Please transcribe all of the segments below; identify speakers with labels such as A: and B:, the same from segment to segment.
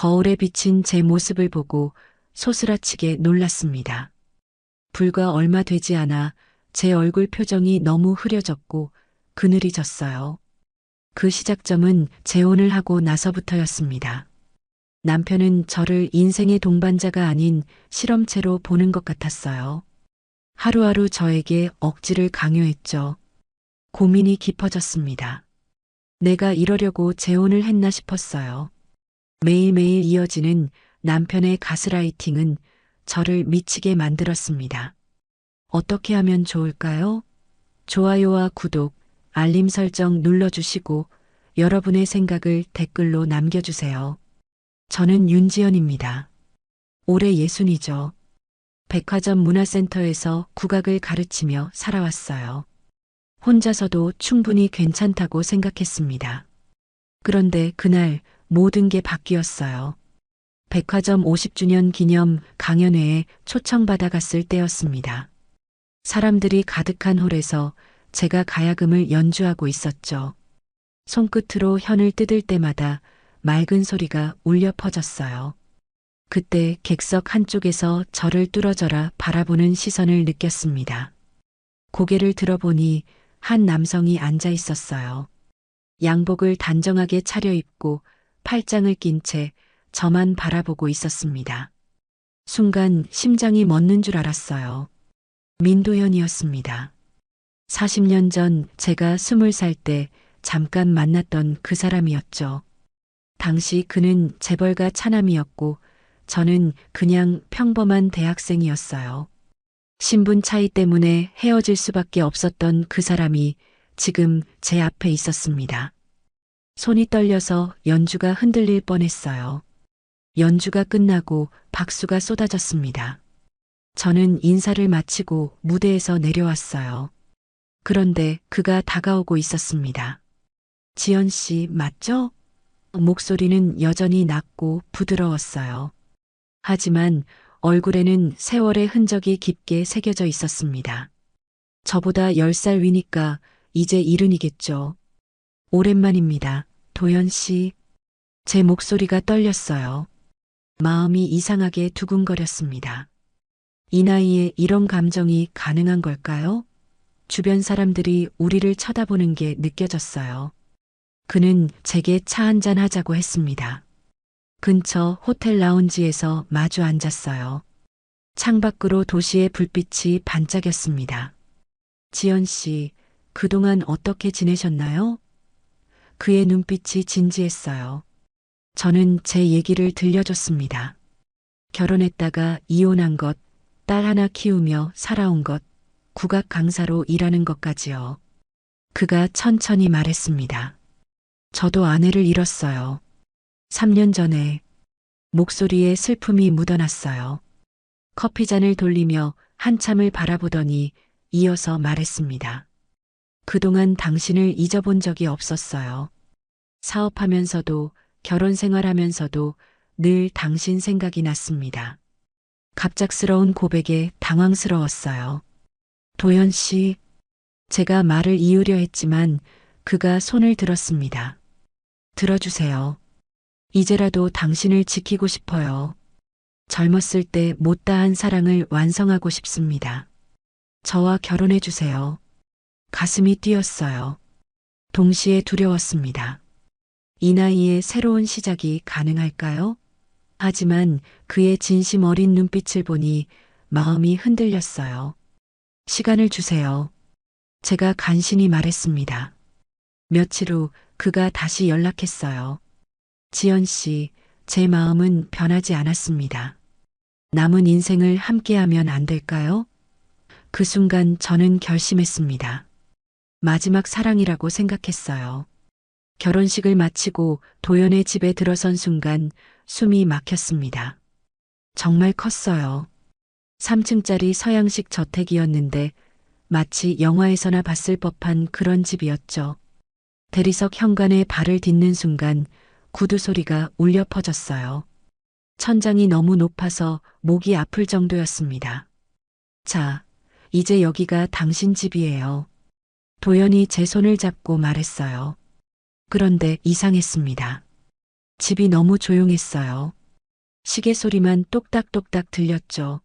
A: 거울에 비친 제 모습을 보고 소스라치게 놀랐습니다. 불과 얼마 되지 않아 제 얼굴 표정이 너무 흐려졌고 그늘이 졌어요. 그 시작점은 재혼을 하고 나서부터였습니다. 남편은 저를 인생의 동반자가 아닌 실험체로 보는 것 같았어요. 하루하루 저에게 억지를 강요했죠. 고민이 깊어졌습니다. 내가 이러려고 재혼을 했나 싶었어요. 매일매일 이어지는 남편의 가스라이팅은 저를 미치게 만들었습니다. 어떻게 하면 좋을까요? 좋아요와 구독, 알림 설정 눌러주시고 여러분의 생각을 댓글로 남겨주세요. 저는 윤지연입니다. 올해 60이죠. 백화점 문화센터에서 국악을 가르치며 살아왔어요. 혼자서도 충분히 괜찮다고 생각했습니다. 그런데 그날 모든 게 바뀌었어요. 백화점 50주년 기념 강연회에 초청받아 갔을 때였습니다. 사람들이 가득한 홀에서 제가 가야금을 연주하고 있었죠. 손끝으로 현을 뜯을 때마다 맑은 소리가 울려 퍼졌어요. 그때 객석 한쪽에서 저를 뚫어져라 바라보는 시선을 느꼈습니다. 고개를 들어보니 한 남성이 앉아 있었어요. 양복을 단정하게 차려입고 팔짱을 낀 채 저만 바라보고 있었습니다. 순간 심장이 멎는 줄 알았어요. 민도현이었습니다. 40년 전 제가 20살 때 잠깐 만났던 그 사람이었죠. 당시 그는 재벌가 차남이었고 저는 그냥 평범한 대학생이었어요. 신분 차이 때문에 헤어질 수밖에 없었던 그 사람이 지금 제 앞에 있었습니다. 손이 떨려서 연주가 흔들릴 뻔했어요. 연주가 끝나고 박수가 쏟아졌습니다. 저는 인사를 마치고 무대에서 내려왔어요. 그런데 그가 다가오고 있었습니다. 지연 씨 맞죠? 목소리는 여전히 낮고 부드러웠어요. 하지만 얼굴에는 세월의 흔적이 깊게 새겨져 있었습니다. 저보다 10살 위니까 이제 이른이겠죠. 오랜만입니다. 도연 씨. 제 목소리가 떨렸어요. 마음이 이상하게 두근거렸습니다. 이 나이에 이런 감정이 가능한 걸까요? 주변 사람들이 우리를 쳐다보는 게 느껴졌어요. 그는 제게 차 한잔 하자고 했습니다. 근처 호텔 라운지에서 마주 앉았어요. 창밖으로 도시의 불빛이 반짝였습니다. 지연 씨, 그동안 어떻게 지내셨나요? 그의 눈빛이 진지했어요. 저는 제 얘기를 들려줬습니다. 결혼했다가 이혼한 것, 딸 하나 키우며 살아온 것, 국악 강사로 일하는 것까지요. 그가 천천히 말했습니다. 저도 아내를 잃었어요. 3년 전에 목소리에 슬픔이 묻어났어요. 커피잔을 돌리며 한참을 바라보더니 이어서 말했습니다. 그동안 당신을 잊어본 적이 없었어요. 사업하면서도 결혼 생활하면서도 늘 당신 생각이 났습니다. 갑작스러운 고백에 당황스러웠어요. 도연 씨, 제가 말을 이으려 했지만 그가 손을 들었습니다. 들어주세요. 이제라도 당신을 지키고 싶어요. 젊었을 때 못다한 사랑을 완성하고 싶습니다. 저와 결혼해 주세요. 가슴이 뛰었어요. 동시에 두려웠습니다. 이 나이에 새로운 시작이 가능할까요? 하지만 그의 진심 어린 눈빛을 보니 마음이 흔들렸어요. 시간을 주세요. 제가 간신히 말했습니다. 며칠 후 그가 다시 연락했어요. 지연 씨, 제 마음은 변하지 않았습니다. 남은 인생을 함께하면 안 될까요? 그 순간 저는 결심했습니다. 마지막 사랑이라고 생각했어요. 결혼식을 마치고 도연의 집에 들어선 순간 숨이 막혔습니다. 정말 컸어요. 3층짜리 서양식 저택이었는데 마치 영화에서나 봤을 법한 그런 집이었죠. 대리석 현관에 발을 딛는 순간 구두 소리가 울려 퍼졌어요. 천장이 너무 높아서 목이 아플 정도였습니다. 자, 이제 여기가 당신 집이에요. 도연이 제 손을 잡고 말했어요. 그런데 이상했습니다. 집이 너무 조용했어요. 시계 소리만 똑딱똑딱 들렸죠.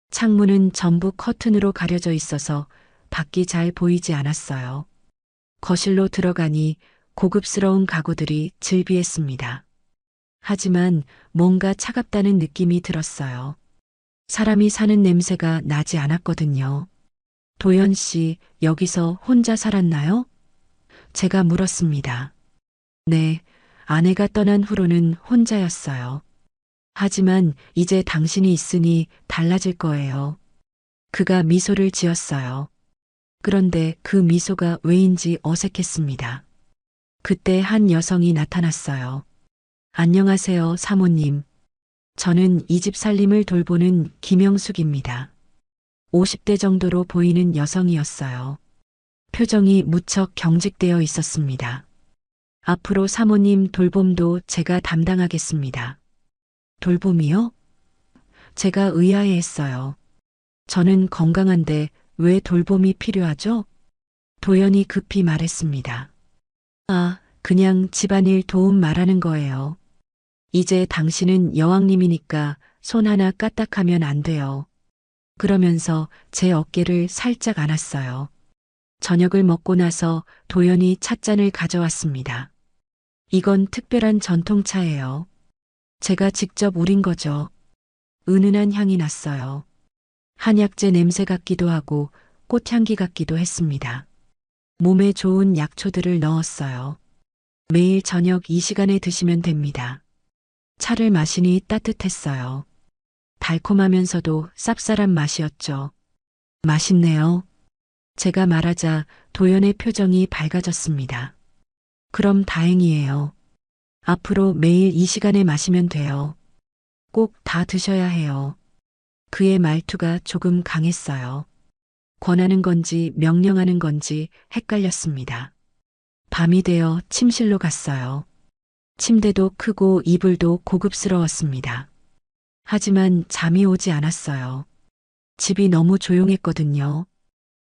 A: 창문은 전부 커튼으로 가려져 있어서 밖이 잘 보이지 않았어요. 거실로 들어가니 고급스러운 가구들이 즐비했습니다. 하지만 뭔가 차갑다는 느낌이 들었어요. 사람이 사는 냄새가 나지 않았거든요. 도연 씨, 여기서 혼자 살았나요? 제가 물었습니다. 네, 아내가 떠난 후로는 혼자였어요. 하지만 이제 당신이 있으니 달라질 거예요. 그가 미소를 지었어요. 그런데 그 미소가 왜인지 어색했습니다. 그때 한 여성이 나타났어요. 안녕하세요, 사모님. 저는 이 집 살림을 돌보는 김영숙입니다. 50대 정도로 보이는 여성이었어요. 표정이 무척 경직되어 있었습니다. 앞으로 사모님 돌봄도 제가 담당하겠습니다. 돌봄이요? 제가 의아해했어요. 저는 건강한데 왜 돌봄이 필요하죠? 도연이 급히 말했습니다. 아, 그냥 집안일 도움 말하는 거예요. 이제 당신은 여왕님이니까 손 하나 까딱하면 안 돼요. 그러면서 제 어깨를 살짝 안았어요. 저녁을 먹고 나서 도연이 찻잔을 가져왔습니다. 이건 특별한 전통차예요. 제가 직접 우린 거죠. 은은한 향이 났어요. 한약재 냄새 같기도 하고 꽃향기 같기도 했습니다. 몸에 좋은 약초들을 넣었어요. 매일 저녁 이 시간에 드시면 됩니다. 차를 마시니 따뜻했어요. 달콤하면서도 쌉쌀한 맛이었죠. 맛있네요. 제가 말하자 도연의 표정이 밝아졌습니다. 그럼 다행이에요. 앞으로 매일 이 시간에 마시면 돼요. 꼭 다 드셔야 해요. 그의 말투가 조금 강했어요. 권하는 건지 명령하는 건지 헷갈렸습니다. 밤이 되어 침실로 갔어요. 침대도 크고 이불도 고급스러웠습니다. 하지만 잠이 오지 않았어요. 집이 너무 조용했거든요.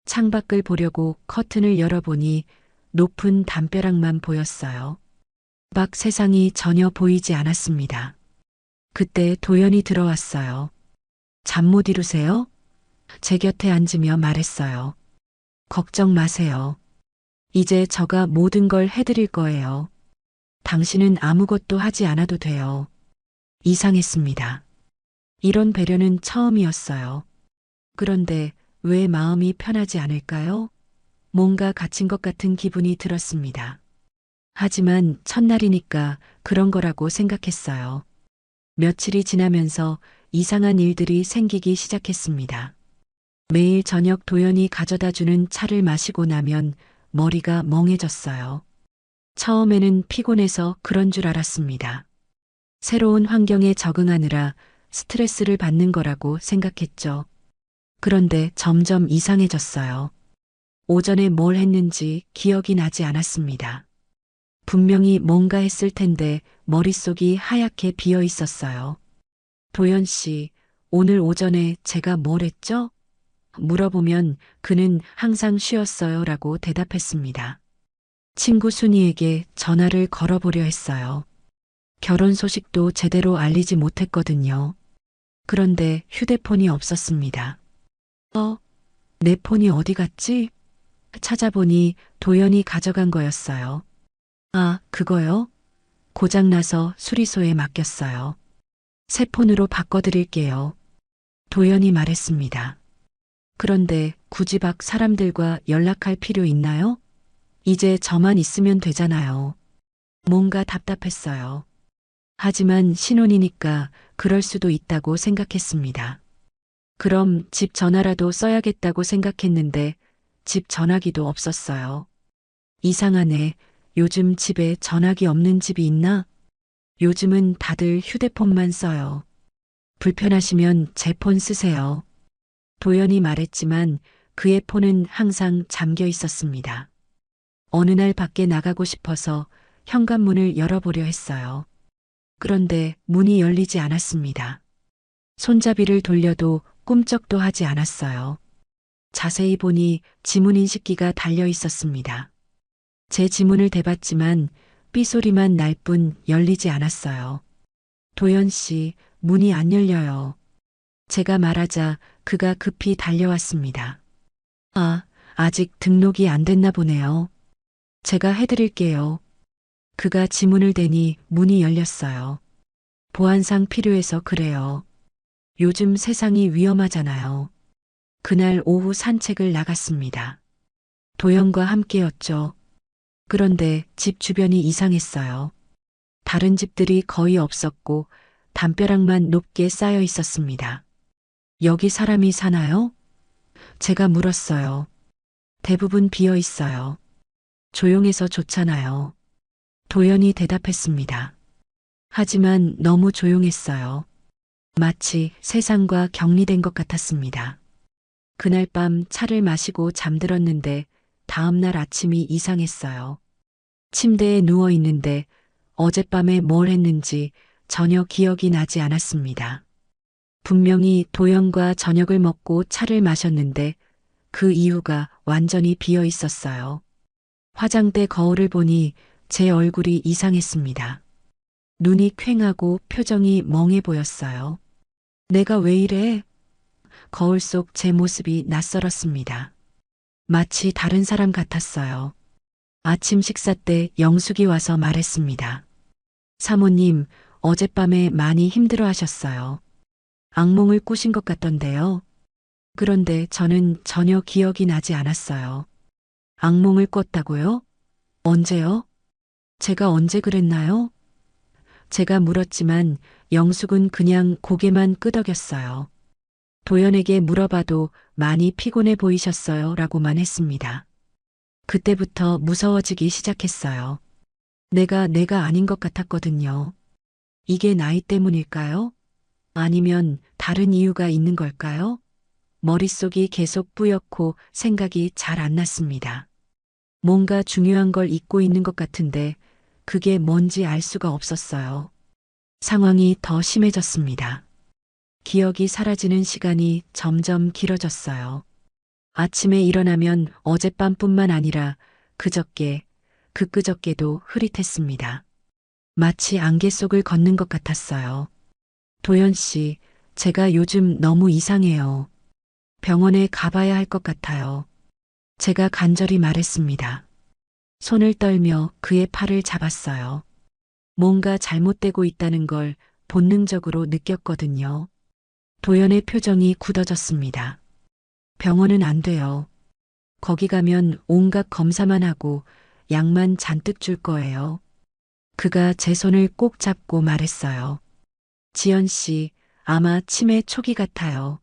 A: 창밖을 보려고 커튼을 열어보니 높은 담벼락만 보였어요. 밖 세상이 전혀 보이지 않았습니다. 그때 도연이 들어왔어요. 잠 못 이루세요? 제 곁에 앉으며 말했어요. 걱정 마세요. 이제 저가 모든 걸 해드릴 거예요. 당신은 아무것도 하지 않아도 돼요. 이상했습니다. 이런 배려는 처음이었어요. 그런데 왜 마음이 편하지 않을까요? 뭔가 갇힌 것 같은 기분이 들었습니다. 하지만 첫날이니까 그런 거라고 생각했어요. 며칠이 지나면서 이상한 일들이 생기기 시작했습니다. 매일 저녁 도연이 가져다 주는 차를 마시고 나면 머리가 멍해졌어요. 처음에는 피곤해서 그런 줄 알았습니다. 새로운 환경에 적응하느라 스트레스를 받는 거라고 생각했죠. 그런데 점점 이상해졌어요. 오전에 뭘 했는지 기억이 나지 않았습니다. 분명히 뭔가 했을 텐데 머릿속이 하얗게 비어 있었어요. 도연 씨, 오늘 오전에 제가 뭘 했죠? 물어보면 그는 항상 쉬었어요 라고 대답했습니다. 친구 순이에게 전화를 걸어보려 했어요. 결혼 소식도 제대로 알리지 못했거든요. 그런데 휴대폰이 없었습니다. 내 폰이 어디 갔지? 찾아보니 도연이 가져간 거였어요. 아, 그거요? 고장나서 수리소에 맡겼어요. 새 폰으로 바꿔드릴게요. 도연이 말했습니다. 그런데 굳이 밖 사람들과 연락할 필요 있나요? 이제 저만 있으면 되잖아요. 뭔가 답답했어요. 하지만 신혼이니까 그럴 수도 있다고 생각했습니다. 그럼 집 전화라도 써야겠다고 생각했는데 집 전화기도 없었어요. 이상하네. 요즘 집에 전화기 없는 집이 있나? 요즘은 다들 휴대폰만 써요. 불편하시면 제 폰 쓰세요. 도연이 말했지만 그의 폰은 항상 잠겨 있었습니다. 어느 날 밖에 나가고 싶어서 현관문을 열어보려 했어요. 그런데 문이 열리지 않았습니다. 손잡이를 돌려도 꿈쩍도 하지 않았어요. 자세히 보니 지문 인식기가 달려 있었습니다. 제 지문을 대봤지만 삐 소리만 날 뿐 열리지 않았어요. 도연 씨, 문이 안 열려요. 제가 말하자 그가 급히 달려왔습니다. 아, 아직 등록이 안 됐나 보네요. 제가 해드릴게요. 그가 지문을 대니 문이 열렸어요. 보안상 필요해서 그래요. 요즘 세상이 위험하잖아요. 그날 오후 산책을 나갔습니다. 도연과 함께였죠. 그런데 집 주변이 이상했어요. 다른 집들이 거의 없었고 담벼락만 높게 쌓여 있었습니다. 여기 사람이 사나요? 제가 물었어요. 대부분 비어 있어요. 조용해서 좋잖아요. 도연이 대답했습니다. 하지만 너무 조용했어요. 마치 세상과 격리된 것 같았습니다. 그날 밤 차를 마시고 잠들었는데 다음날 아침이 이상했어요. 침대에 누워 있는데 어젯밤에 뭘 했는지 전혀 기억이 나지 않았습니다. 분명히 도연과 저녁을 먹고 차를 마셨는데 그 이유가 완전히 비어 있었어요. 화장대 거울을 보니 제 얼굴이 이상했습니다. 눈이 퀭하고 표정이 멍해 보였어요. 내가 왜 이래? 거울 속 제 모습이 낯설었습니다. 마치 다른 사람 같았어요. 아침 식사 때 영숙이 와서 말했습니다. 사모님, 어젯밤에 많이 힘들어 하셨어요. 악몽을 꾸신 것 같던데요. 그런데 저는 전혀 기억이 나지 않았어요. 악몽을 꿨다고요? 언제요? 제가 언제 그랬나요? 제가 물었지만 영숙은 그냥 고개만 끄덕였어요. 도연에게 물어봐도 많이 피곤해 보이셨어요 라고만 했습니다. 그때부터 무서워지기 시작했어요. 내가 아닌 것 같았거든요. 이게 나이 때문일까요? 아니면 다른 이유가 있는 걸까요? 머릿속이 계속 뿌옇고 생각이 잘 안 났습니다. 뭔가 중요한 걸 잊고 있는 것 같은데 그게 뭔지 알 수가 없었어요. 상황이 더 심해졌습니다. 기억이 사라지는 시간이 점점 길어졌어요. 아침에 일어나면 어젯밤뿐만 아니라 그저께, 그저께도 흐릿했습니다. 마치 안개 속을 걷는 것 같았어요. 도연 씨, 제가 요즘 너무 이상해요. 병원에 가봐야 할 것 같아요. 제가 간절히 말했습니다. 손을 떨며 그의 팔을 잡았어요. 뭔가 잘못되고 있다는 걸 본능적으로 느꼈거든요. 도연의 표정이 굳어졌습니다. 병원은 안 돼요. 거기 가면 온갖 검사만 하고 약만 잔뜩 줄 거예요. 그가 제 손을 꼭 잡고 말했어요. 지연 씨, 아마 치매 초기 같아요.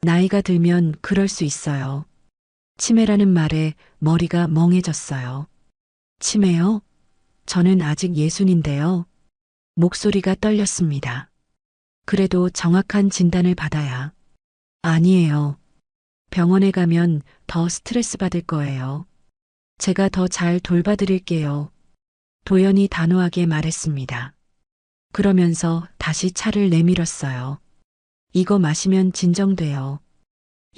A: 나이가 들면 그럴 수 있어요. 치매라는 말에 머리가 멍해졌어요. 치매요? 저는 아직 예순인데요. 목소리가 떨렸습니다. 그래도 정확한 진단을 받아야. 아니에요. 병원에 가면 더 스트레스 받을 거예요. 제가 더 잘 돌봐드릴게요. 도연이 단호하게 말했습니다. 그러면서 다시 차를 내밀었어요. 이거 마시면 진정돼요.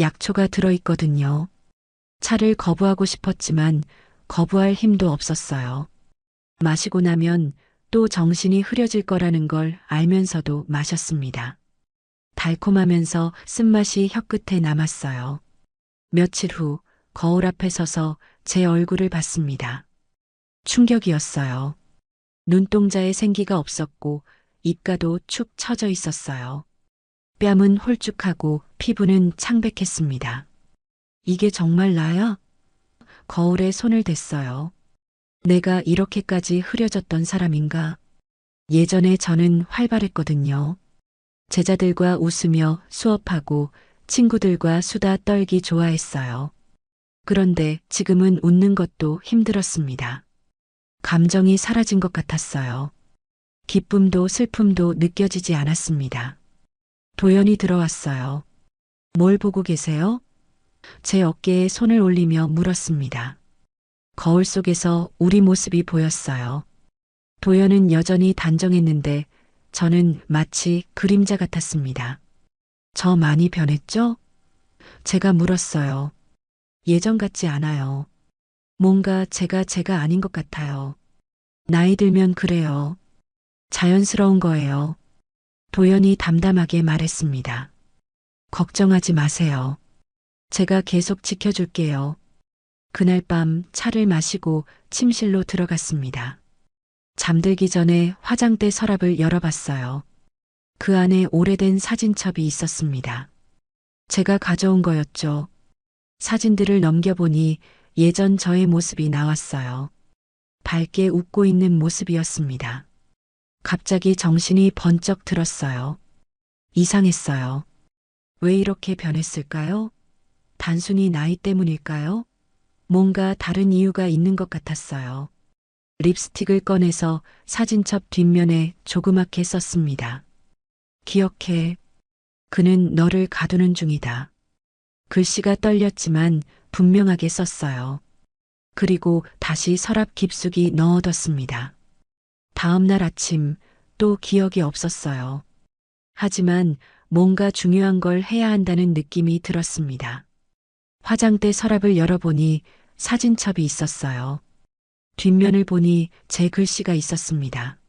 A: 약초가 들어있거든요. 차를 거부하고 싶었지만 거부할 힘도 없었어요. 마시고 나면 또 정신이 흐려질 거라는 걸 알면서도 마셨습니다. 달콤하면서 쓴맛이 혀끝에 남았어요. 며칠 후 거울 앞에 서서 제 얼굴을 봤습니다. 충격이었어요. 눈동자에 생기가 없었고 입가도 축 처져 있었어요. 뺨은 홀쭉하고 피부는 창백했습니다. 이게 정말 나야? 거울에 손을 댔어요. 내가 이렇게까지 흐려졌던 사람인가? 예전에 저는 활발했거든요. 제자들과 웃으며 수업하고 친구들과 수다 떨기 좋아했어요. 그런데 지금은 웃는 것도 힘들었습니다. 감정이 사라진 것 같았어요. 기쁨도 슬픔도 느껴지지 않았습니다. 도연이 들어왔어요. 뭘 보고 계세요? 제 어깨에 손을 올리며 물었습니다. 거울 속에서 우리 모습이 보였어요. 도연은 여전히 단정했는데 저는 마치 그림자 같았습니다. 저 많이 변했죠? 제가 물었어요. 예전 같지 않아요. 뭔가 제가 아닌 것 같아요. 나이 들면 그래요. 자연스러운 거예요. 도연이 담담하게 말했습니다. 걱정하지 마세요. 제가 계속 지켜줄게요. 그날 밤 차를 마시고 침실로 들어갔습니다. 잠들기 전에 화장대 서랍을 열어봤어요. 그 안에 오래된 사진첩이 있었습니다. 제가 가져온 거였죠. 사진들을 넘겨보니 예전 저의 모습이 나왔어요. 밝게 웃고 있는 모습이었습니다. 갑자기 정신이 번쩍 들었어요. 이상했어요. 왜 이렇게 변했을까요? 단순히 나이 때문일까요? 뭔가 다른 이유가 있는 것 같았어요. 립스틱을 꺼내서 사진첩 뒷면에 조그맣게 썼습니다. 기억해. 그는 너를 가두는 중이다. 글씨가 떨렸지만 분명하게 썼어요. 그리고 다시 서랍 깊숙이 넣어뒀습니다. 다음 날 아침 또 기억이 없었어요. 하지만 뭔가 중요한 걸 해야 한다는 느낌이 들었습니다. 화장대 서랍을 열어보니 사진첩이 있었어요. 뒷면을 보니 제 글씨가 있었습니다.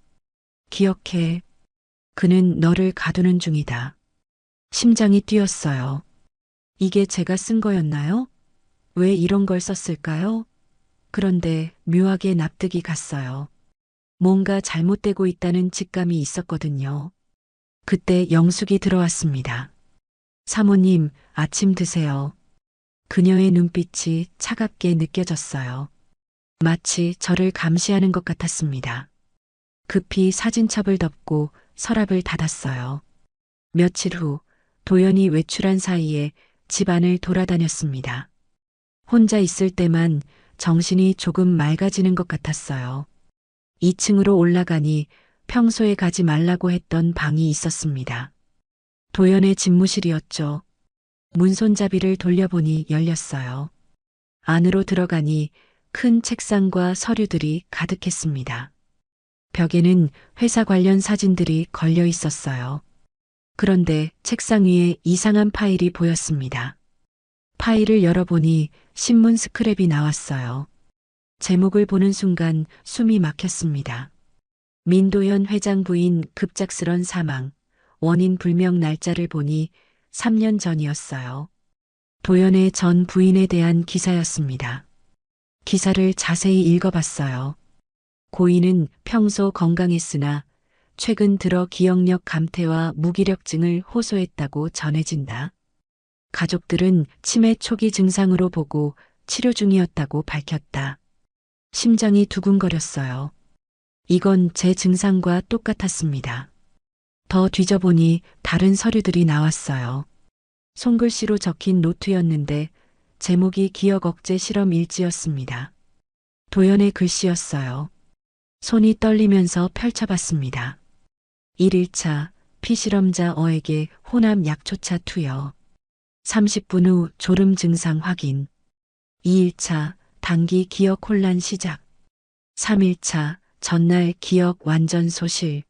A: 기억해. 그는 너를 가두는 중이다. 심장이 뛰었어요. 이게 제가 쓴 거였나요? 왜 이런 걸 썼을까요? 그런데 묘하게 납득이 갔어요. 뭔가 잘못되고 있다는 직감이 있었거든요. 그때 영숙이 들어왔습니다. 사모님, 아침 드세요. 그녀의 눈빛이 차갑게 느껴졌어요. 마치 저를 감시하는 것 같았습니다. 급히 사진첩을 덮고 서랍을 닫았어요. 며칠 후 도연이 외출한 사이에 집안을 돌아다녔습니다. 혼자 있을 때만 정신이 조금 맑아지는 것 같았어요. 2층으로 올라가니 평소에 가지 말라고 했던 방이 있었습니다. 도연의 집무실이었죠. 문손잡이를 돌려보니 열렸어요. 안으로 들어가니 큰 책상과 서류들이 가득했습니다. 벽에는 회사 관련 사진들이 걸려 있었어요. 그런데 책상 위에 이상한 파일이 보였습니다. 파일을 열어보니 신문 스크랩이 나왔어요. 제목을 보는 순간 숨이 막혔습니다. 민도현 회장 부인 급작스런 사망, 원인 불명 날짜를 보니 3년 전이었어요. 도연의 전 부인에 대한 기사였습니다. 기사를 자세히 읽어봤어요. 고인은 평소 건강했으나 최근 들어 기억력 감퇴와 무기력증을 호소했다고 전해진다. 가족들은 치매 초기 증상으로 보고 치료 중이었다고 밝혔다. 심장이 두근거렸어요. 이건 제 증상과 똑같았습니다. 더 뒤져보니 다른 서류들이 나왔어요. 손글씨로 적힌 노트였는데 제목이 기억 억제 실험 일지였습니다. 도연의 글씨였어요. 손이 떨리면서 펼쳐봤습니다. 1일차 피실험자 어에게 호남 약초차 투여. 30분 후 졸음 증상 확인. 2일차 단기 기억 혼란 시작. 3일차 전날 기억 완전 소실.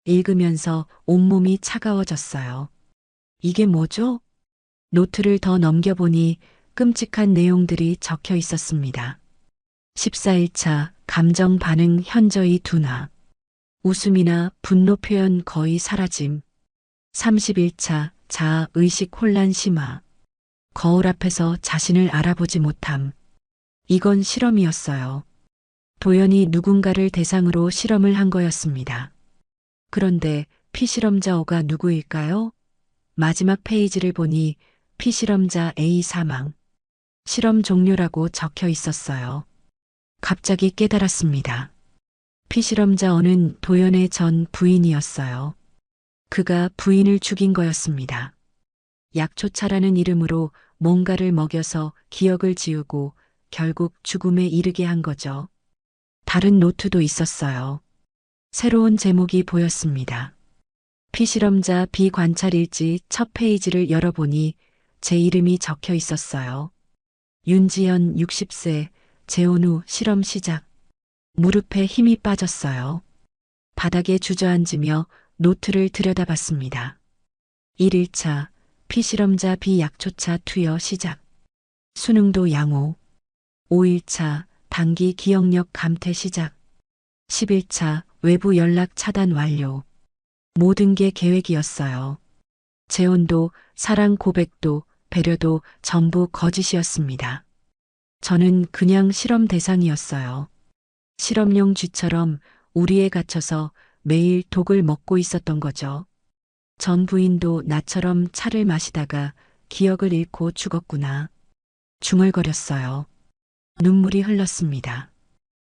A: 읽으면서 온몸이 차가워졌어요. 이게 뭐죠? 노트를 더 넘겨보니 끔찍한 내용들이 적혀 있었습니다. 14일차 감정 반응 현저히 둔화. 웃음이나 분노 표현 거의 사라짐. 30일차 자아 의식 혼란 심화. 거울 앞에서 자신을 알아보지 못함. 이건 실험이었어요. 도연이 누군가를 대상으로 실험을 한 거였습니다. 그런데 피실험자 O가 누구일까요? 마지막 페이지를 보니 피실험자 A 사망. 실험 종료라고 적혀 있었어요. 갑자기 깨달았습니다. 피실험자 O는 도연의 전 부인이었어요. 그가 부인을 죽인 거였습니다. 약초차라는 이름으로 뭔가를 먹여서 기억을 지우고 결국 죽음에 이르게 한 거죠. 다른 노트도 있었어요. 새로운 제목이 보였습니다. 피실험자 비관찰일지 첫 페이지를 열어보니 제 이름이 적혀 있었어요. 윤지연 60세, 재혼 후 실험 시작. 무릎에 힘이 빠졌어요. 바닥에 주저앉으며 노트를 들여다봤습니다. 1일차 피실험자 비약초차 투여 시작. 수능도 양호. 5일차 단기 기억력 감퇴 시작. 11차 외부 연락 차단 완료. 모든 게 계획이었어요. 재혼도, 사랑 고백도, 배려도 전부 거짓이었습니다. 저는 그냥 실험 대상이었어요. 실험용 쥐처럼 우리에 갇혀서 매일 독을 먹고 있었던 거죠. 전 부인도 나처럼 차를 마시다가 기억을 잃고 죽었구나. 중얼거렸어요. 눈물이 흘렀습니다.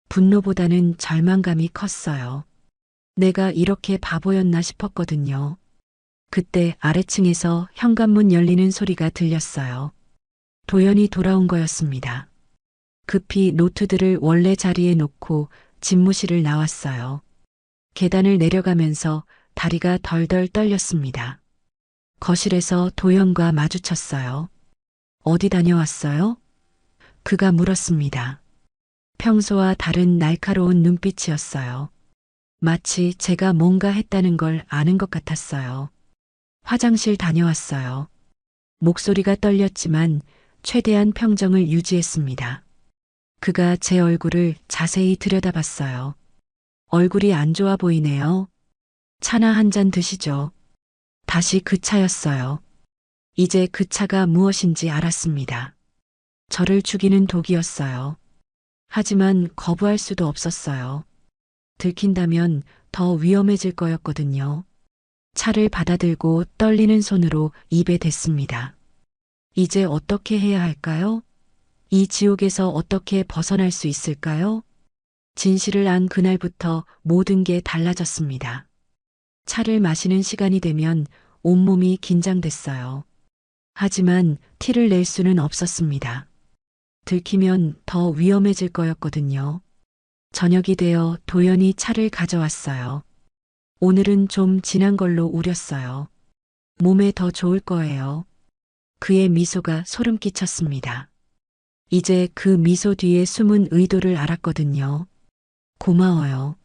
A: 분노보다는 절망감이 컸어요. 내가 이렇게 바보였나 싶었거든요. 그때 아래층에서 현관문 열리는 소리가 들렸어요. 도연이 돌아온 거였습니다. 급히 노트들을 원래 자리에 놓고 집무실을 나왔어요. 계단을 내려가면서 다리가 덜덜 떨렸습니다. 거실에서 도연과 마주쳤어요. 어디 다녀왔어요? 그가 물었습니다. 평소와 다른 날카로운 눈빛이었어요. 마치 제가 뭔가 했다는 걸 아는 것 같았어요. 화장실 다녀왔어요. 목소리가 떨렸지만 최대한 평정을 유지했습니다. 그가 제 얼굴을 자세히 들여다봤어요. 얼굴이 안 좋아 보이네요. 차나 한 잔 드시죠. 다시 그 차였어요. 이제 그 차가 무엇인지 알았습니다. 저를 죽이는 독이었어요. 하지만 거부할 수도 없었어요. 들킨다면 더 위험해질 거였거든요. 차를 받아들고 떨리는 손으로 입에 댔습니다. 이제 어떻게 해야 할까요? 이 지옥에서 어떻게 벗어날 수 있을까요? 진실을 안 그날부터 모든 게 달라졌습니다. 차를 마시는 시간이 되면 온몸이 긴장됐어요. 하지만 티를 낼 수는 없었습니다. 들키면 더 위험해질 거였거든요. 저녁이 되어 도연이 차를 가져왔어요. 오늘은 좀 진한 걸로 우렸어요. 몸에 더 좋을 거예요. 그의 미소가 소름 끼쳤습니다. 이제 그 미소 뒤에 숨은 의도를 알았거든요. 고마워요.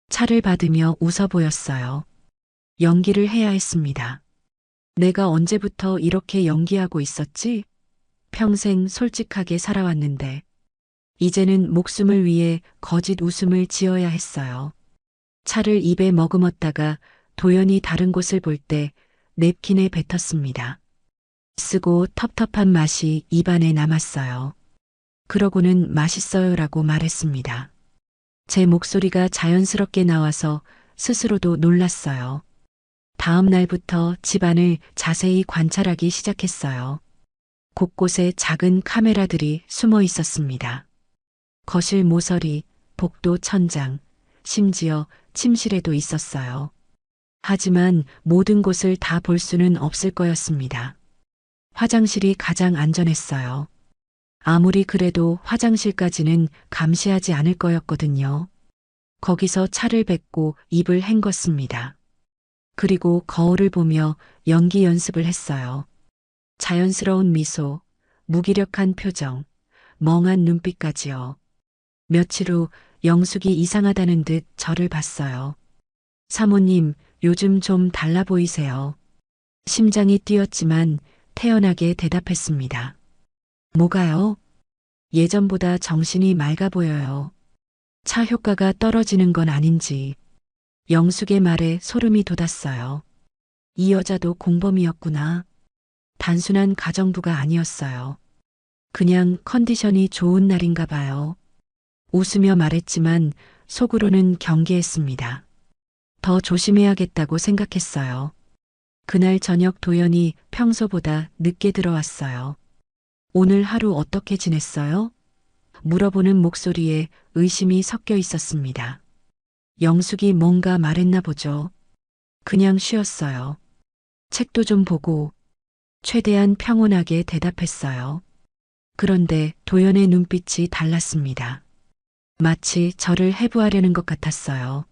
A: 차를 받으며 웃어 보였어요. 연기를 해야 했습니다. 내가 언제부터 이렇게 연기하고 있었지? 평생 솔직하게 살아왔는데, 이제는 목숨을 위해 거짓 웃음을 지어야 했어요. 차를 입에 머금었다가 도연히 다른 곳을 볼 때 냅킨에 뱉었습니다. 쓰고 텁텁한 맛이 입안에 남았어요. 그러고는 맛있어요라고 말했습니다. 제 목소리가 자연스럽게 나와서 스스로도 놀랐어요. 다음 날부터 집안을 자세히 관찰하기 시작했어요. 곳곳에 작은 카메라들이 숨어 있었습니다. 거실 모서리, 복도 천장, 심지어 침실에도 있었어요. 하지만 모든 곳을 다 볼 수는 없을 거였습니다. 화장실이 가장 안전했어요. 아무리 그래도 화장실까지는 감시하지 않을 거였거든요. 거기서 차를 뱉고 입을 헹궜습니다. 그리고 거울을 보며 연기 연습을 했어요. 자연스러운 미소, 무기력한 표정, 멍한 눈빛까지요. 며칠 후 영숙이 이상하다는 듯 저를 봤어요. 사모님, 요즘 좀 달라 보이세요. 심장이 뛰었지만 태연하게 대답했습니다. 뭐가요? 예전보다 정신이 맑아 보여요. 차 효과가 떨어지는 건 아닌지. 영숙의 말에 소름이 돋았어요. 이 여자도 공범이었구나. 단순한 가정부가 아니었어요. 그냥 컨디션이 좋은 날인가 봐요. 웃으며 말했지만 속으로는 경계했습니다. 더 조심해야겠다고 생각했어요. 그날 저녁 도연이 평소보다 늦게 들어왔어요. 오늘 하루 어떻게 지냈어요? 물어보는 목소리에 의심이 섞여 있었습니다. 영숙이 뭔가 말했나 보죠. 그냥 쉬었어요. 책도 좀 보고 최대한 평온하게 대답했어요. 그런데 도연의 눈빛이 달랐습니다. 마치 저를 해부하려는 것 같았어요.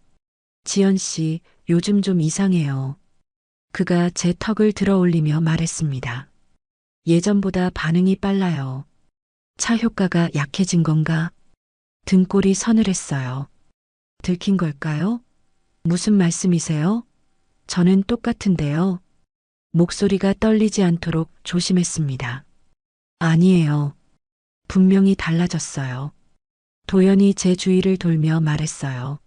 A: 지연 씨, 요즘 좀 이상해요. 그가 제 턱을 들어 올리며 말했습니다. 예전보다 반응이 빨라요. 차 효과가 약해진 건가? 등골이 서늘했어요. 들킨 걸까요? 무슨 말씀이세요? 저는 똑같은데요. 목소리가 떨리지 않도록 조심했습니다. 아니에요. 분명히 달라졌어요. 도연이 제 주위를 돌며 말했어요.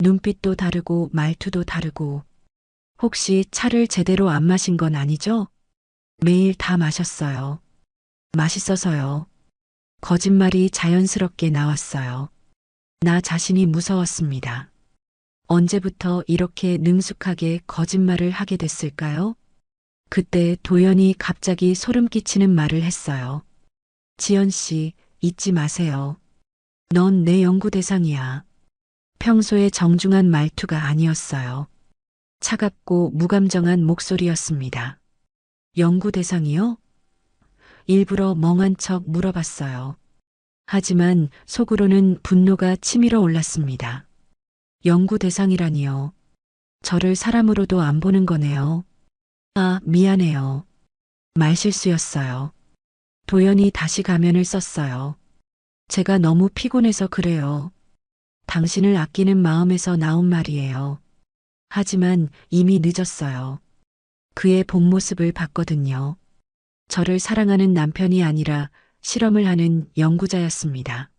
A: 눈빛도 다르고 말투도 다르고. 혹시 차를 제대로 안 마신 건 아니죠? 매일 다 마셨어요. 맛있어서요. 거짓말이 자연스럽게 나왔어요. 나 자신이 무서웠습니다. 언제부터 이렇게 능숙하게 거짓말을 하게 됐을까요? 그때 도연이 갑자기 소름 끼치는 말을 했어요. 지연 씨, 잊지 마세요. 넌 내 연구 대상이야. 평소에 정중한 말투가 아니었어요. 차갑고 무감정한 목소리였습니다. 연구 대상이요? 일부러 멍한 척 물어봤어요. 하지만 속으로는 분노가 치밀어 올랐습니다. 연구 대상이라니요. 저를 사람으로도 안 보는 거네요. 아, 미안해요. 말실수였어요. 도연이 다시 가면을 썼어요. 제가 너무 피곤해서 그래요. 당신을 아끼는 마음에서 나온 말이에요. 하지만 이미 늦었어요. 그의 본 모습을 봤거든요. 저를 사랑하는 남편이 아니라 실험을 하는 연구자였습니다.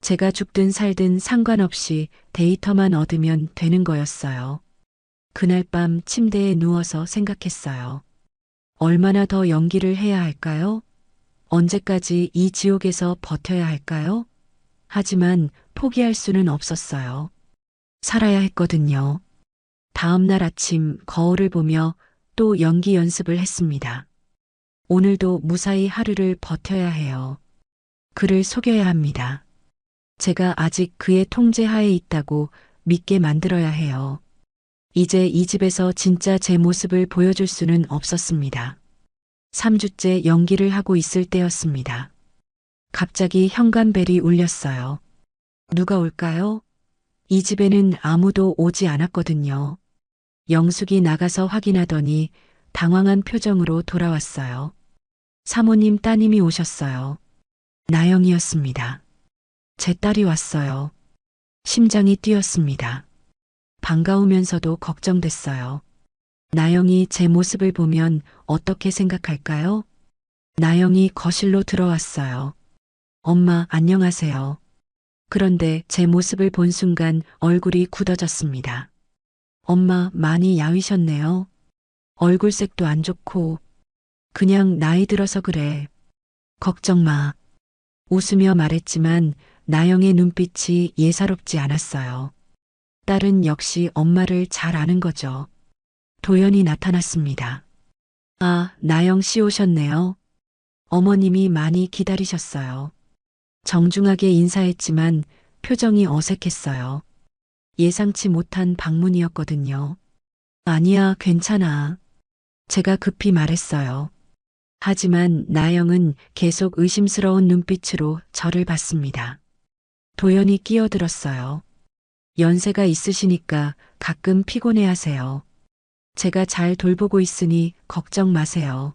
A: 제가 죽든 살든 상관없이 데이터만 얻으면 되는 거였어요. 그날 밤 침대에 누워서 생각했어요. 얼마나 더 연기를 해야 할까요? 언제까지 이 지옥에서 버텨야 할까요? 하지만 포기할 수는 없었어요. 살아야 했거든요. 다음 날 아침 거울을 보며 또 연기 연습을 했습니다. 오늘도 무사히 하루를 버텨야 해요. 그를 속여야 합니다. 제가 아직 그의 통제 하에 있다고 믿게 만들어야 해요. 이제 이 집에서 진짜 제 모습을 보여줄 수는 없었습니다. 3주째 연기를 하고 있을 때였습니다. 갑자기 현관벨이 울렸어요. 누가 올까요? 이 집에는 아무도 오지 않았거든요. 영숙이 나가서 확인하더니 당황한 표정으로 돌아왔어요. 사모님 따님이 오셨어요. 나영이었습니다. 제 딸이 왔어요. 심장이 뛰었습니다. 반가우면서도 걱정됐어요. 나영이 제 모습을 보면 어떻게 생각할까요? 나영이 거실로 들어왔어요. 엄마, 안녕하세요. 그런데 제 모습을 본 순간 얼굴이 굳어졌습니다. 엄마, 많이 야위셨네요. 얼굴색도 안 좋고. 그냥 나이 들어서 그래. 걱정 마. 웃으며 말했지만 나영의 눈빛이 예사롭지 않았어요. 딸은 역시 엄마를 잘 아는 거죠. 도연이 나타났습니다. 아, 나영 씨 오셨네요. 어머님이 많이 기다리셨어요. 정중하게 인사했지만 표정이 어색했어요. 예상치 못한 방문이었거든요. 아니야, 괜찮아. 제가 급히 말했어요. 하지만 나영은 계속 의심스러운 눈빛으로 저를 봤습니다. 도연이 끼어들었어요. 연세가 있으시니까 가끔 피곤해하세요. 제가 잘 돌보고 있으니 걱정 마세요.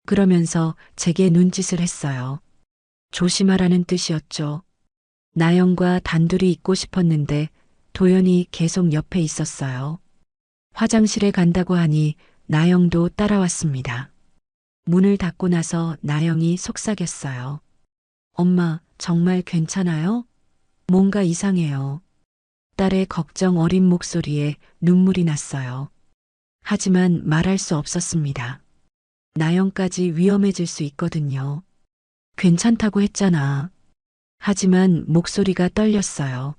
A: 그러면서 제게 눈짓을 했어요. 조심하라는 뜻이었죠. 나영과 단둘이 있고 싶었는데 도연이 계속 옆에 있었어요. 화장실에 간다고 하니 나영도 따라왔습니다. 문을 닫고 나서 나영이 속삭였어요. 엄마, 정말 괜찮아요? 뭔가 이상해요. 딸의 걱정 어린 목소리에 눈물이 났어요. 하지만 말할 수 없었습니다. 나영까지 위험해질 수 있거든요. 괜찮다고 했잖아. 하지만 목소리가 떨렸어요.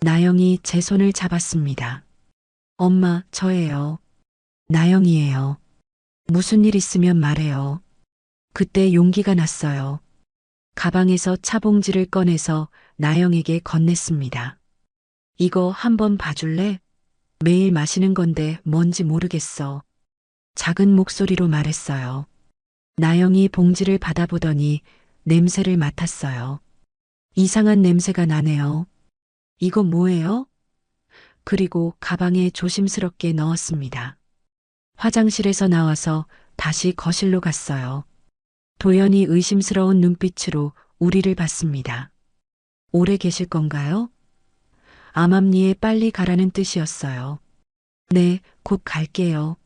A: 나영이 제 손을 잡았습니다. 엄마, 저예요. 나영이에요. 무슨 일 있으면 말해요. 그때 용기가 났어요. 가방에서 차봉지를 꺼내서 나영에게 건넸습니다. 이거 한번 봐줄래? 매일 마시는 건데 뭔지 모르겠어. 작은 목소리로 말했어요. 나영이 봉지를 받아보더니 냄새를 맡았어요. 이상한 냄새가 나네요. 이거 뭐예요? 그리고 가방에 조심스럽게 넣었습니다. 화장실에서 나와서 다시 거실로 갔어요. 도연이 의심스러운 눈빛으로 우리를 봤습니다. 오래 계실 건가요? 암암리에 빨리 가라는 뜻이었어요. 네, 곧 갈게요.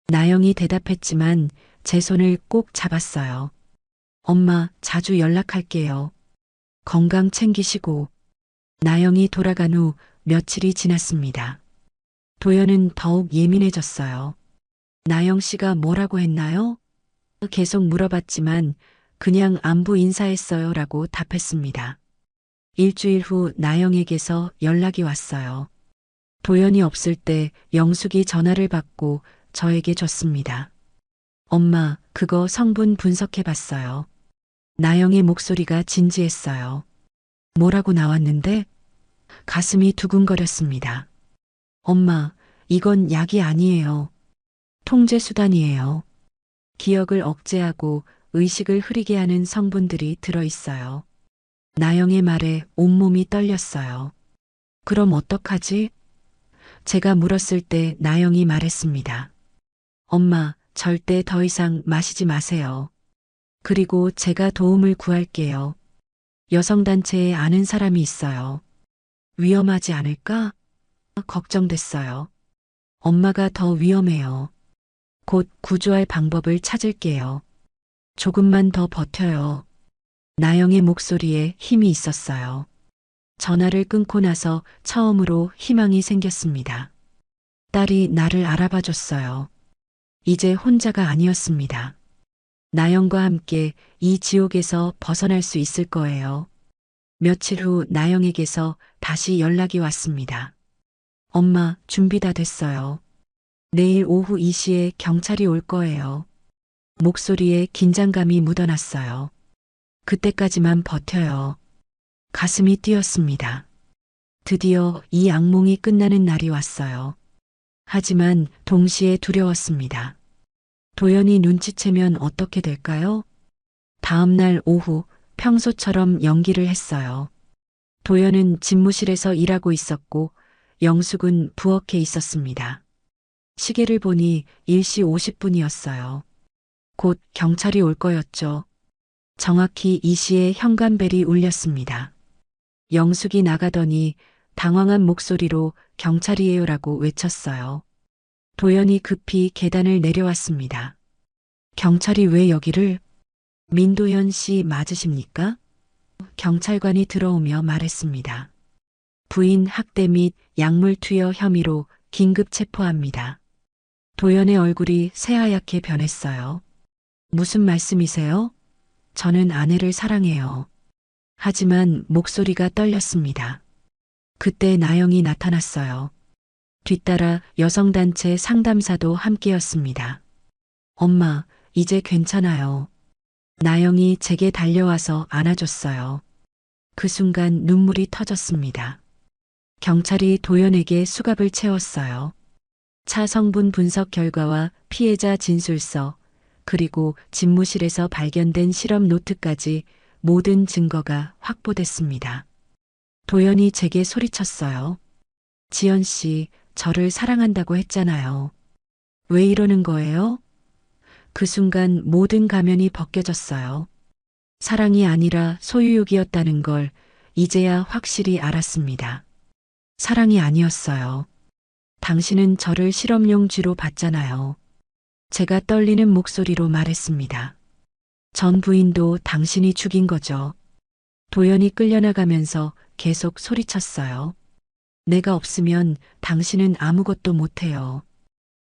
A: 나영이 대답했지만 제 손을 꼭 잡았어요. 엄마, 자주 연락할게요. 건강 챙기시고. 나영이 돌아간 후 며칠이 지났습니다. 도연은 더욱 예민해졌어요. 나영 씨가 뭐라고 했나요? 계속 물어봤지만 그냥 안부 인사했어요 라고 답했습니다. 일주일 후 나영에게서 연락이 왔어요. 도연이 없을 때 영숙이 전화를 받고 저에게 줬습니다. 엄마, 그거 성분 분석해 봤어요. 나영의 목소리가 진지했어요. 뭐라고 나왔는데? 가슴이 두근거렸습니다. 엄마, 이건 약이 아니에요. 통제 수단이에요. 기억을 억제하고 의식을 흐리게 하는 성분들이 들어있어요. 나영의 말에 온몸이 떨렸어요. 그럼 어떡하지? 제가 물었을 때 나영이 말했습니다. 엄마, 절대 더 이상 마시지 마세요. 그리고 제가 도움을 구할게요. 여성단체에 아는 사람이 있어요. 위험하지 않을까? 걱정됐어요. 엄마가 더 위험해요. 곧 구조할 방법을 찾을게요. 조금만 더 버텨요. 나영의 목소리에 힘이 있었어요. 전화를 끊고 나서 처음으로 희망이 생겼습니다. 딸이 나를 알아봐 줬어요. 이제 혼자가 아니었습니다. 나영과 함께 이 지옥에서 벗어날 수 있을 거예요. 며칠 후 나영에게서 다시 연락이 왔습니다. 엄마, 준비 다 됐어요. 내일 오후 2시에 경찰이 올 거예요. 목소리에 긴장감이 묻어났어요. 그때까지만 버텨요. 가슴이 뛰었습니다. 드디어 이 악몽이 끝나는 날이 왔어요. 하지만 동시에 두려웠습니다. 도연이 눈치채면 어떻게 될까요? 다음 날 오후 평소처럼 연기를 했어요. 도연은 집무실에서 일하고 있었고 영숙은 부엌에 있었습니다. 시계를 보니 1시 50분이었어요. 곧 경찰이 올 거였죠. 정확히 이 시에 현관벨이 울렸습니다. 영숙이 나가더니 당황한 목소리로 경찰이에요라고 외쳤어요. 도연이 급히 계단을 내려왔습니다. 경찰이 왜 여기를? 민도현 씨 맞으십니까? 경찰관이 들어오며 말했습니다. 부인 학대 및 약물 투여 혐의로 긴급 체포합니다. 도연의 얼굴이 새하얗게 변했어요. 무슨 말씀이세요? 저는 아내를 사랑해요. 하지만 목소리가 떨렸습니다. 그때 나영이 나타났어요. 뒤따라 여성단체 상담사도 함께였습니다. 엄마, 이제 괜찮아요. 나영이 제게 달려와서 안아줬어요. 그 순간 눈물이 터졌습니다. 경찰이 도연에게 수갑을 채웠어요. 차 성분 분석 결과와 피해자 진술서, 그리고 집무실에서 발견된 실험 노트까지 모든 증거가 확보됐습니다. 도연이 제게 소리쳤어요. 지연 씨, 저를 사랑한다고 했잖아요. 왜 이러는 거예요? 그 순간 모든 가면이 벗겨졌어요. 사랑이 아니라 소유욕이었다는 걸 이제야 확실히 알았습니다. 사랑이 아니었어요. 당신은 저를 실험용 쥐로 봤잖아요. 제가 떨리는 목소리로 말했습니다. 전 부인도 당신이 죽인 거죠. 도연이 끌려나가면서 계속 소리쳤어요. 내가 없으면 당신은 아무것도 못해요.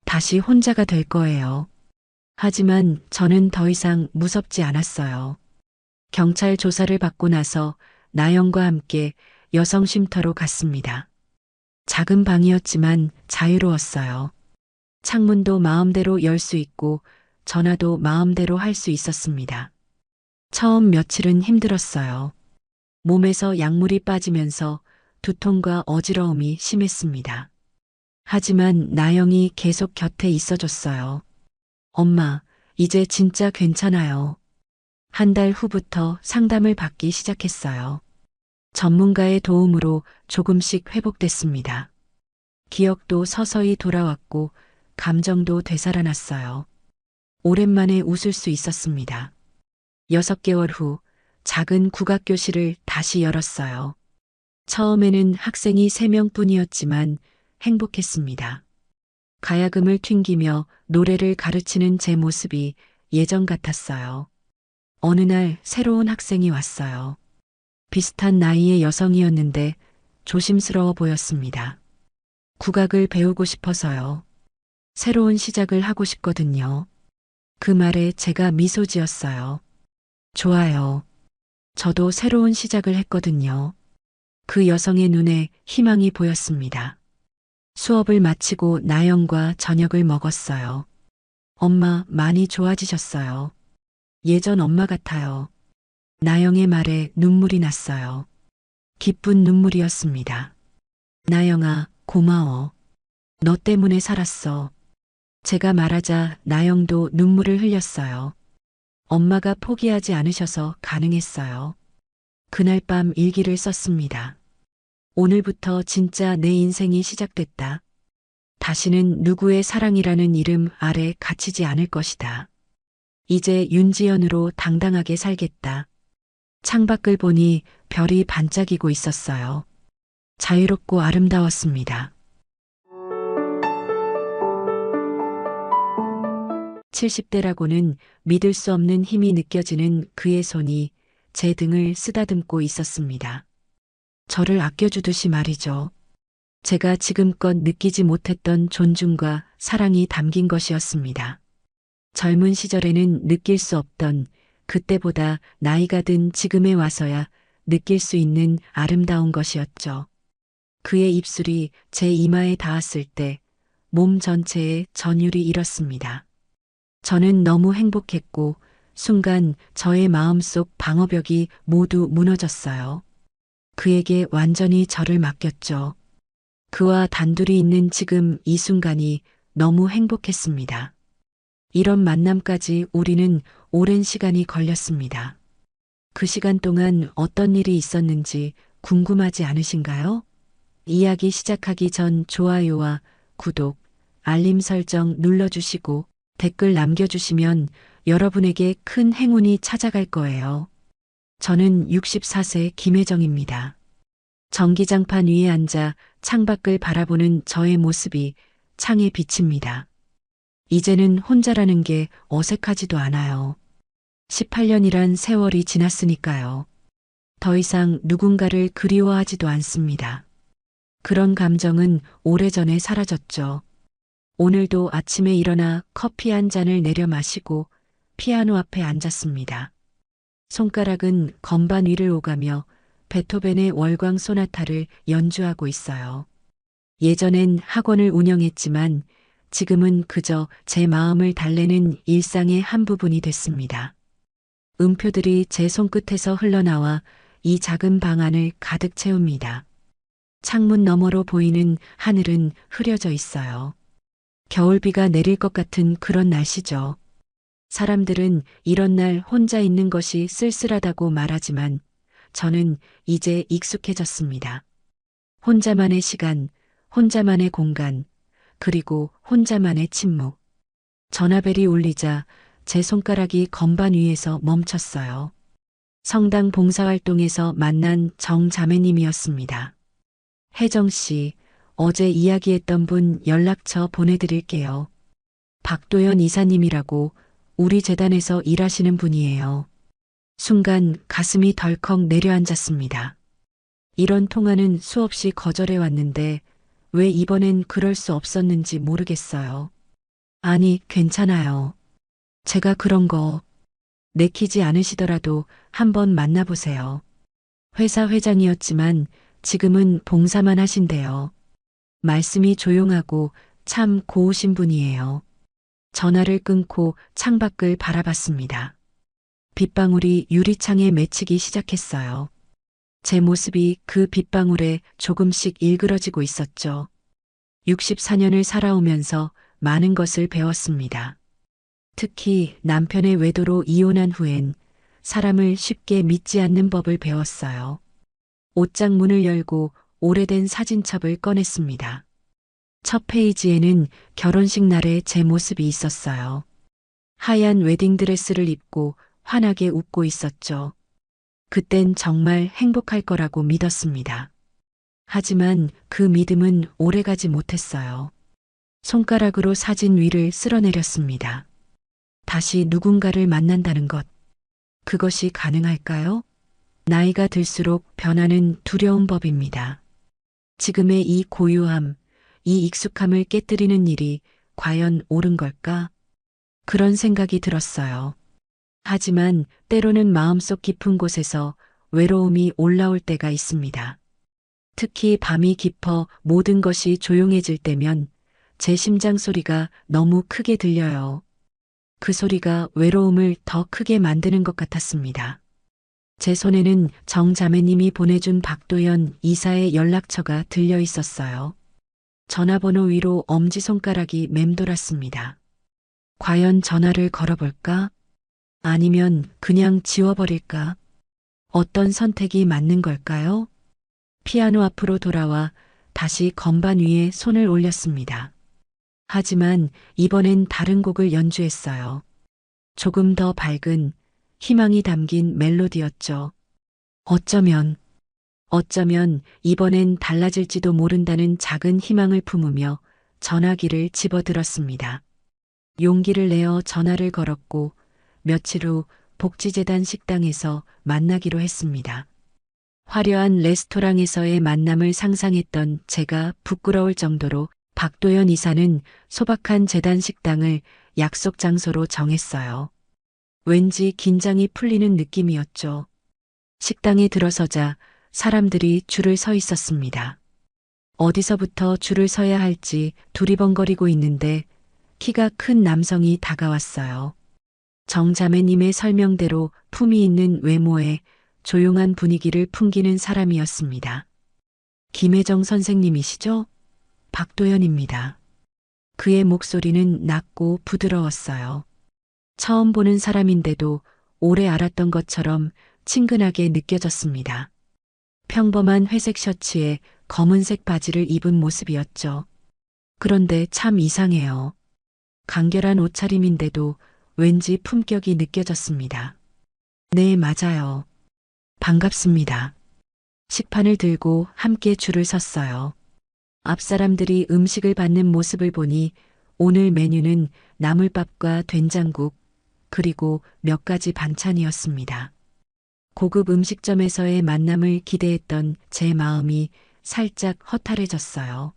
A: 다시 혼자가 될 거예요. 하지만 저는 더 이상 무섭지 않았어요. 경찰 조사를 받고 나서 나영과 함께 여성 쉼터로 갔습니다. 작은 방이었지만 자유로웠어요. 창문도 마음대로 열 수 있고 전화도 마음대로 할 수 있었습니다. 처음 며칠은 힘들었어요. 몸에서 약물이 빠지면서 두통과 어지러움이 심했습니다. 하지만 나영이 계속 곁에 있어줬어요. 엄마, 이제 진짜 괜찮아요. 한 달 후부터 상담을 받기 시작했어요. 전문가의 도움으로 조금씩 회복됐습니다. 기억도 서서히 돌아왔고 감정도 되살아났어요. 오랜만에 웃을 수 있었습니다. 6개월 후 작은 국악교실을 다시 열었어요. 처음에는 학생이 3명뿐이었지만 행복했습니다. 가야금을 튕기며 노래를 가르치는 제 모습이 예전 같았어요. 어느 날 새로운 학생이 왔어요. 비슷한 나이의 여성이었는데 조심스러워 보였습니다. 국악을 배우고 싶어서요. 새로운 시작을 하고 싶거든요. 그 말에 제가 미소 지었어요. 좋아요. 저도 새로운 시작을 했거든요. 그 여성의 눈에 희망이 보였습니다. 수업을 마치고 나영과 저녁을 먹었어요. 엄마 많이 좋아지셨어요. 예전 엄마 같아요. 나영의 말에 눈물이 났어요. 기쁜 눈물이었습니다. 나영아, 고마워. 너 때문에 살았어. 제가 말하자 나영도 눈물을 흘렸어요. 엄마가 포기하지 않으셔서 가능했어요. 그날 밤 일기를 썼습니다. 오늘부터 진짜 내 인생이 시작됐다. 다시는 누구의 사랑이라는 이름 아래 갇히지 않을 것이다. 이제 윤지연으로 당당하게 살겠다. 창밖을 보니 별이 반짝이고 있었어요. 자유롭고 아름다웠습니다. 70대라고는 믿을 수 없는 힘이 느껴지는 그의 손이 제 등을 쓰다듬고 있었습니다. 저를 아껴주듯이 말이죠. 제가 지금껏 느끼지 못했던 존중과 사랑이 담긴 것이었습니다. 젊은 시절에는 느낄 수 없던 그때보다 나이가 든 지금에 와서야 느낄 수 있는 아름다운 것이었죠. 그의 입술이 제 이마에 닿았을 때 몸 전체에 전율이 일었습니다. 저는 너무 행복했고 순간 저의 마음속 방어벽이 모두 무너졌어요. 그에게 완전히 저를 맡겼죠. 그와 단둘이 있는 지금 이 순간이 너무 행복했습니다. 이런 만남까지 우리는 오랜 시간이 걸렸습니다. 그 시간 동안 어떤 일이 있었는지 궁금하지 않으신가요? 이야기 시작하기 전 좋아요와 구독, 알림 설정 눌러주시고 댓글 남겨주시면 여러분에게 큰 행운이 찾아갈 거예요. 저는 64세 김혜정입니다. 전기장판 위에 앉아 창밖을 바라보는 저의 모습이 창에 비칩니다. 이제는 혼자라는 게 어색하지도 않아요. 18년이란 세월이 지났으니까요. 더 이상 누군가를 그리워하지도 않습니다. 그런 감정은 오래전에 사라졌죠. 오늘도 아침에 일어나 커피 한 잔을 내려 마시고 피아노 앞에 앉았습니다. 손가락은 건반 위를 오가며 베토벤의 월광 소나타를 연주하고 있어요. 예전엔 학원을 운영했지만 지금은 그저 제 마음을 달래는 일상의 한 부분이 됐습니다. 음표들이 제 손끝에서 흘러나와 이 작은 방 안을 가득 채웁니다. 창문 너머로 보이는 하늘은 흐려져 있어요. 겨울비가 내릴 것 같은 그런 날씨죠. 사람들은 이런 날 혼자 있는 것이 쓸쓸하다고 말하지만 저는 이제 익숙해졌습니다. 혼자만의 시간, 혼자만의 공간, 그리고 혼자만의 침묵. 전화벨이 울리자 제 손가락이 건반 위에서 멈췄어요. 성당 봉사활동에서 만난 정자매님이었습니다. 혜정 씨, 어제 이야기했던 분 연락처 보내드릴게요. 박도연 이사님이라고 우리 재단에서 일하시는 분이에요. 순간 가슴이 덜컥 내려앉았습니다. 이런 통화는 수없이 거절해 왔는데 왜 이번엔 그럴 수 없었는지 모르겠어요. 아니, 괜찮아요. 제가 그런 거 내키지 않으시더라도 한번 만나보세요. 회사 회장이었지만 지금은 봉사만 하신대요. 말씀이 조용하고 참 고우신 분이에요. 전화를 끊고 창밖을 바라봤습니다. 빗방울이 유리창에 맺히기 시작했어요. 제 모습이 그 빗방울에 조금씩 일그러지고 있었죠. 64년을 살아오면서 많은 것을 배웠습니다. 특히 남편의 외도로 이혼한 후엔 사람을 쉽게 믿지 않는 법을 배웠어요. 옷장 문을 열고 오래된 사진첩을 꺼냈습니다. 첫 페이지에는 결혼식 날의 제 모습이 있었어요. 하얀 웨딩드레스를 입고 환하게 웃고 있었죠. 그땐 정말 행복할 거라고 믿었습니다. 하지만 그 믿음은 오래가지 못했어요. 손가락으로 사진 위를 쓸어내렸습니다. 다시 누군가를 만난다는 것, 그것이 가능할까요? 나이가 들수록 변하는 두려운 법입니다. 지금의 이 고요함, 이 익숙함을 깨뜨리는 일이 과연 옳은 걸까? 그런 생각이 들었어요. 하지만 때로는 마음속 깊은 곳에서 외로움이 올라올 때가 있습니다. 특히 밤이 깊어 모든 것이 조용해질 때면 제 심장 소리가 너무 크게 들려요. 그 소리가 외로움을 더 크게 만드는 것 같았습니다. 제 손에는 정 자매님이 보내준 박도연 이사의 연락처가 들려 있었어요. 전화번호 위로 엄지손가락이 맴돌았습니다. 과연 전화를 걸어볼까? 아니면 그냥 지워버릴까? 어떤 선택이 맞는 걸까요? 피아노 앞으로 돌아와 다시 건반 위에 손을 올렸습니다. 하지만 이번엔 다른 곡을 연주했어요. 조금 더 밝은 희망이 담긴 멜로디였죠. 어쩌면 이번엔 달라질지도 모른다는 작은 희망을 품으며 전화기를 집어들었습니다. 용기를 내어 전화를 걸었고 며칠 후 복지재단 식당에서 만나기로 했습니다. 화려한 레스토랑에서의 만남을 상상했던 제가 부끄러울 정도로 박도연 이사는 소박한 재단 식당을 약속 장소로 정했어요. 왠지 긴장이 풀리는 느낌이었죠. 식당에 들어서자 사람들이 줄을 서 있었습니다. 어디서부터 줄을 서야 할지 두리번거리고 있는데 키가 큰 남성이 다가왔어요. 정자매님의 설명대로 품위 있는 외모에 조용한 분위기를 풍기는 사람이었습니다. 김혜정 선생님이시죠? 박도연입니다. 그의 목소리는 낮고 부드러웠어요. 처음 보는 사람인데도 오래 알았던 것처럼 친근하게 느껴졌습니다. 평범한 회색 셔츠에 검은색 바지를 입은 모습이었죠. 그런데 참 이상해요. 간결한 옷차림인데도 왠지 품격이 느껴졌습니다. 네, 맞아요. 반갑습니다. 식판을 들고 함께 줄을 섰어요. 앞 사람들이 음식을 받는 모습을 보니 오늘 메뉴는 나물밥과 된장국, 그리고 몇 가지 반찬이었습니다. 고급 음식점에서의 만남을 기대했던 제 마음이 살짝 허탈해졌어요.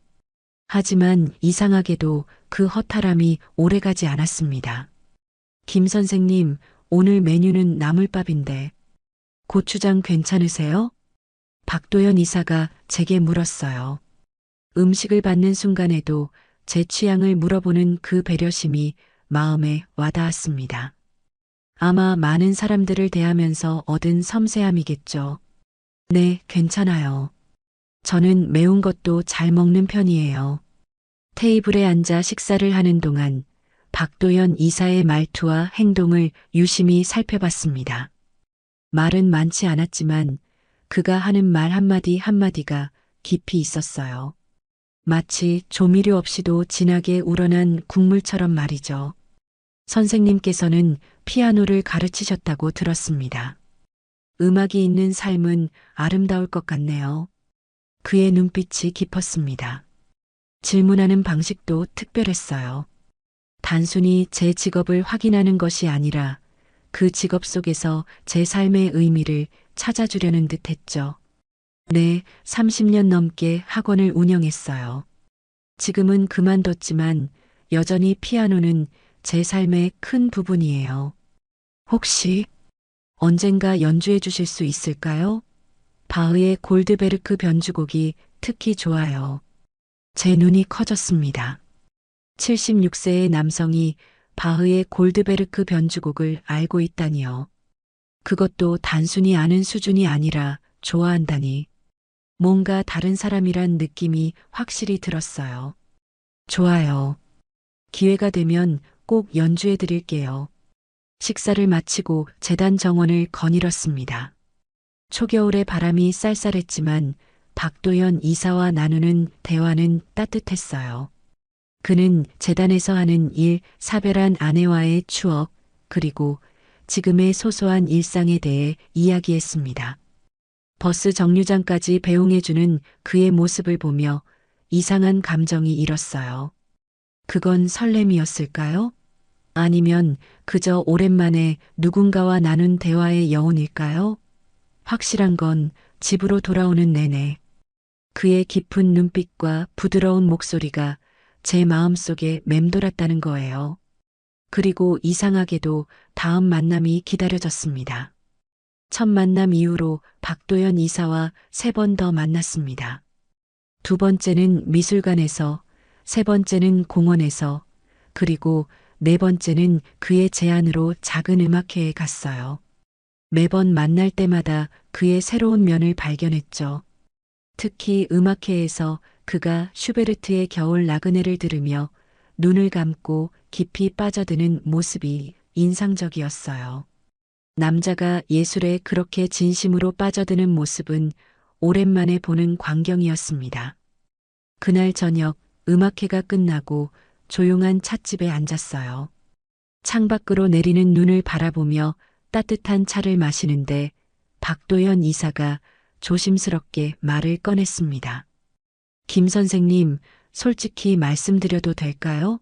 A: 하지만 이상하게도 그 허탈함이 오래가지 않았습니다. 김 선생님, 오늘 메뉴는 나물밥인데 고추장 괜찮으세요? 박도연 이사가 제게 물었어요. 음식을 받는 순간에도 제 취향을 물어보는 그 배려심이 마음에 와닿았습니다. 아마 많은 사람들을 대하면서 얻은 섬세함이겠죠. 네, 괜찮아요. 저는 매운 것도 잘 먹는 편이에요. 테이블에 앉아 식사를 하는 동안 박도연 이사의 말투와 행동을 유심히 살펴봤습니다. 말은 많지 않았지만 그가 하는 말 한마디 한마디가 깊이 있었어요. 마치 조미료 없이도 진하게 우러난 국물처럼 말이죠. 선생님께서는 피아노를 가르치셨다고 들었습니다. 음악이 있는 삶은 아름다울 것 같네요. 그의 눈빛이 깊었습니다. 질문하는 방식도 특별했어요. 단순히 제 직업을 확인하는 것이 아니라 그 직업 속에서 제 삶의 의미를 찾아주려는 듯 했죠. 네, 30년 넘게 학원을 운영했어요. 지금은 그만뒀지만 여전히 피아노는 제 삶의 큰 부분이에요. 혹시 언젠가 연주해 주실 수 있을까요? 바흐의 골드베르크 변주곡이 특히 좋아요. 제 눈이 커졌습니다. 76세의 남성이 바흐의 골드베르크 변주곡을 알고 있다니요. 그것도 단순히 아는 수준이 아니라 좋아한다니. 뭔가 다른 사람이란 느낌이 확실히 들었어요. 좋아요. 기회가 되면 꼭 연주해 드릴게요. 식사를 마치고 재단 정원을 거닐었습니다. 초겨울의 바람이 쌀쌀했지만 박도연 이사와 나누는 대화는 따뜻했어요. 그는 재단에서 하는 일, 사별한 아내와의 추억, 그리고 지금의 소소한 일상에 대해 이야기했습니다. 버스 정류장까지 배웅해주는 그의 모습을 보며 이상한 감정이 일었어요. 그건 설렘이었을까요? 아니면 그저 오랜만에 누군가와 나눈 대화의 여운일까요? 확실한 건 집으로 돌아오는 내내 그의 깊은 눈빛과 부드러운 목소리가 제 마음속에 맴돌았다는 거예요. 그리고 이상하게도 다음 만남이 기다려졌습니다. 첫 만남 이후로 박도연 이사와 3번 더 만났습니다. 두 번째는 미술관에서, 세 번째는 공원에서, 그리고 네 번째는 그의 제안으로 작은 음악회에 갔어요. 매번 만날 때마다 그의 새로운 면을 발견했죠. 특히 음악회에서 그가 슈베르트의 겨울 나그네를 들으며 눈을 감고 깊이 빠져드는 모습이 인상적이었어요. 남자가 예술에 그렇게 진심으로 빠져드는 모습은 오랜만에 보는 광경이었습니다. 그날 저녁 음악회가 끝나고 조용한 찻집에 앉았어요. 창밖으로 내리는 눈을 바라보며 따뜻한 차를 마시는데 박도연 이사가 조심스럽게 말을 꺼냈습니다. 김 선생님, 솔직히 말씀드려도 될까요?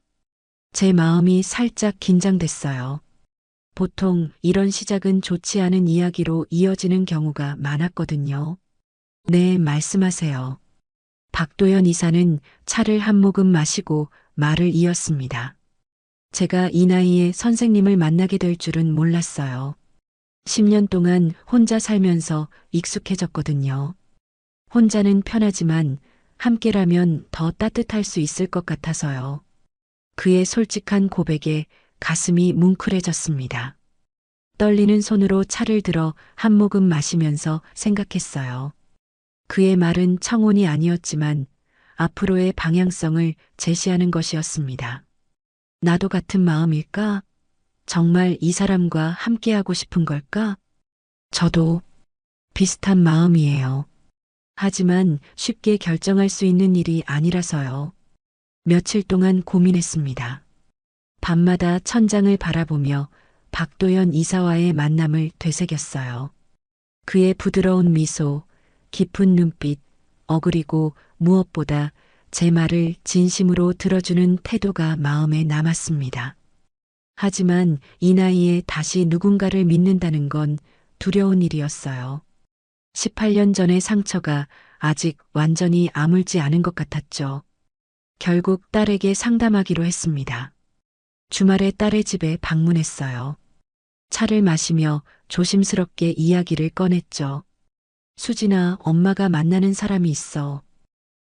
A: 제 마음이 살짝 긴장됐어요. 보통 이런 시작은 좋지 않은 이야기로 이어지는 경우가 많았거든요. 네, 말씀하세요. 박도연 이사는 차를 한 모금 마시고 말을 이었습니다. 제가 이 나이에 선생님을 만나게 될 줄은 몰랐어요. 10년 동안 혼자 살면서 익숙해졌거든요. 혼자는 편하지만 함께라면 더 따뜻할 수 있을 것 같아서요. 그의 솔직한 고백에 가슴이 뭉클해졌습니다. 떨리는 손으로 차를 들어 한 모금 마시면서 생각했어요. 그의 말은 청혼이 아니었지만 앞으로의 방향성을 제시하는 것이었습니다. 나도 같은 마음일까? 정말 이 사람과 함께하고 싶은 걸까? 저도 비슷한 마음이에요. 하지만 쉽게 결정할 수 있는 일이 아니라서요. 며칠 동안 고민했습니다. 밤마다 천장을 바라보며 박도연 이사와의 만남을 되새겼어요. 그의 부드러운 미소, 깊은 눈빛, 그리고 무엇보다 제 말을 진심으로 들어주는 태도가 마음에 남았습니다. 하지만 이 나이에 다시 누군가를 믿는다는 건 두려운 일이었어요. 18년 전의 상처가 아직 완전히 아물지 않은 것 같았죠. 결국 딸에게 상담하기로 했습니다. 주말에 딸의 집에 방문했어요. 차를 마시며 조심스럽게 이야기를 꺼냈죠. 수진아, 엄마가 만나는 사람이 있어.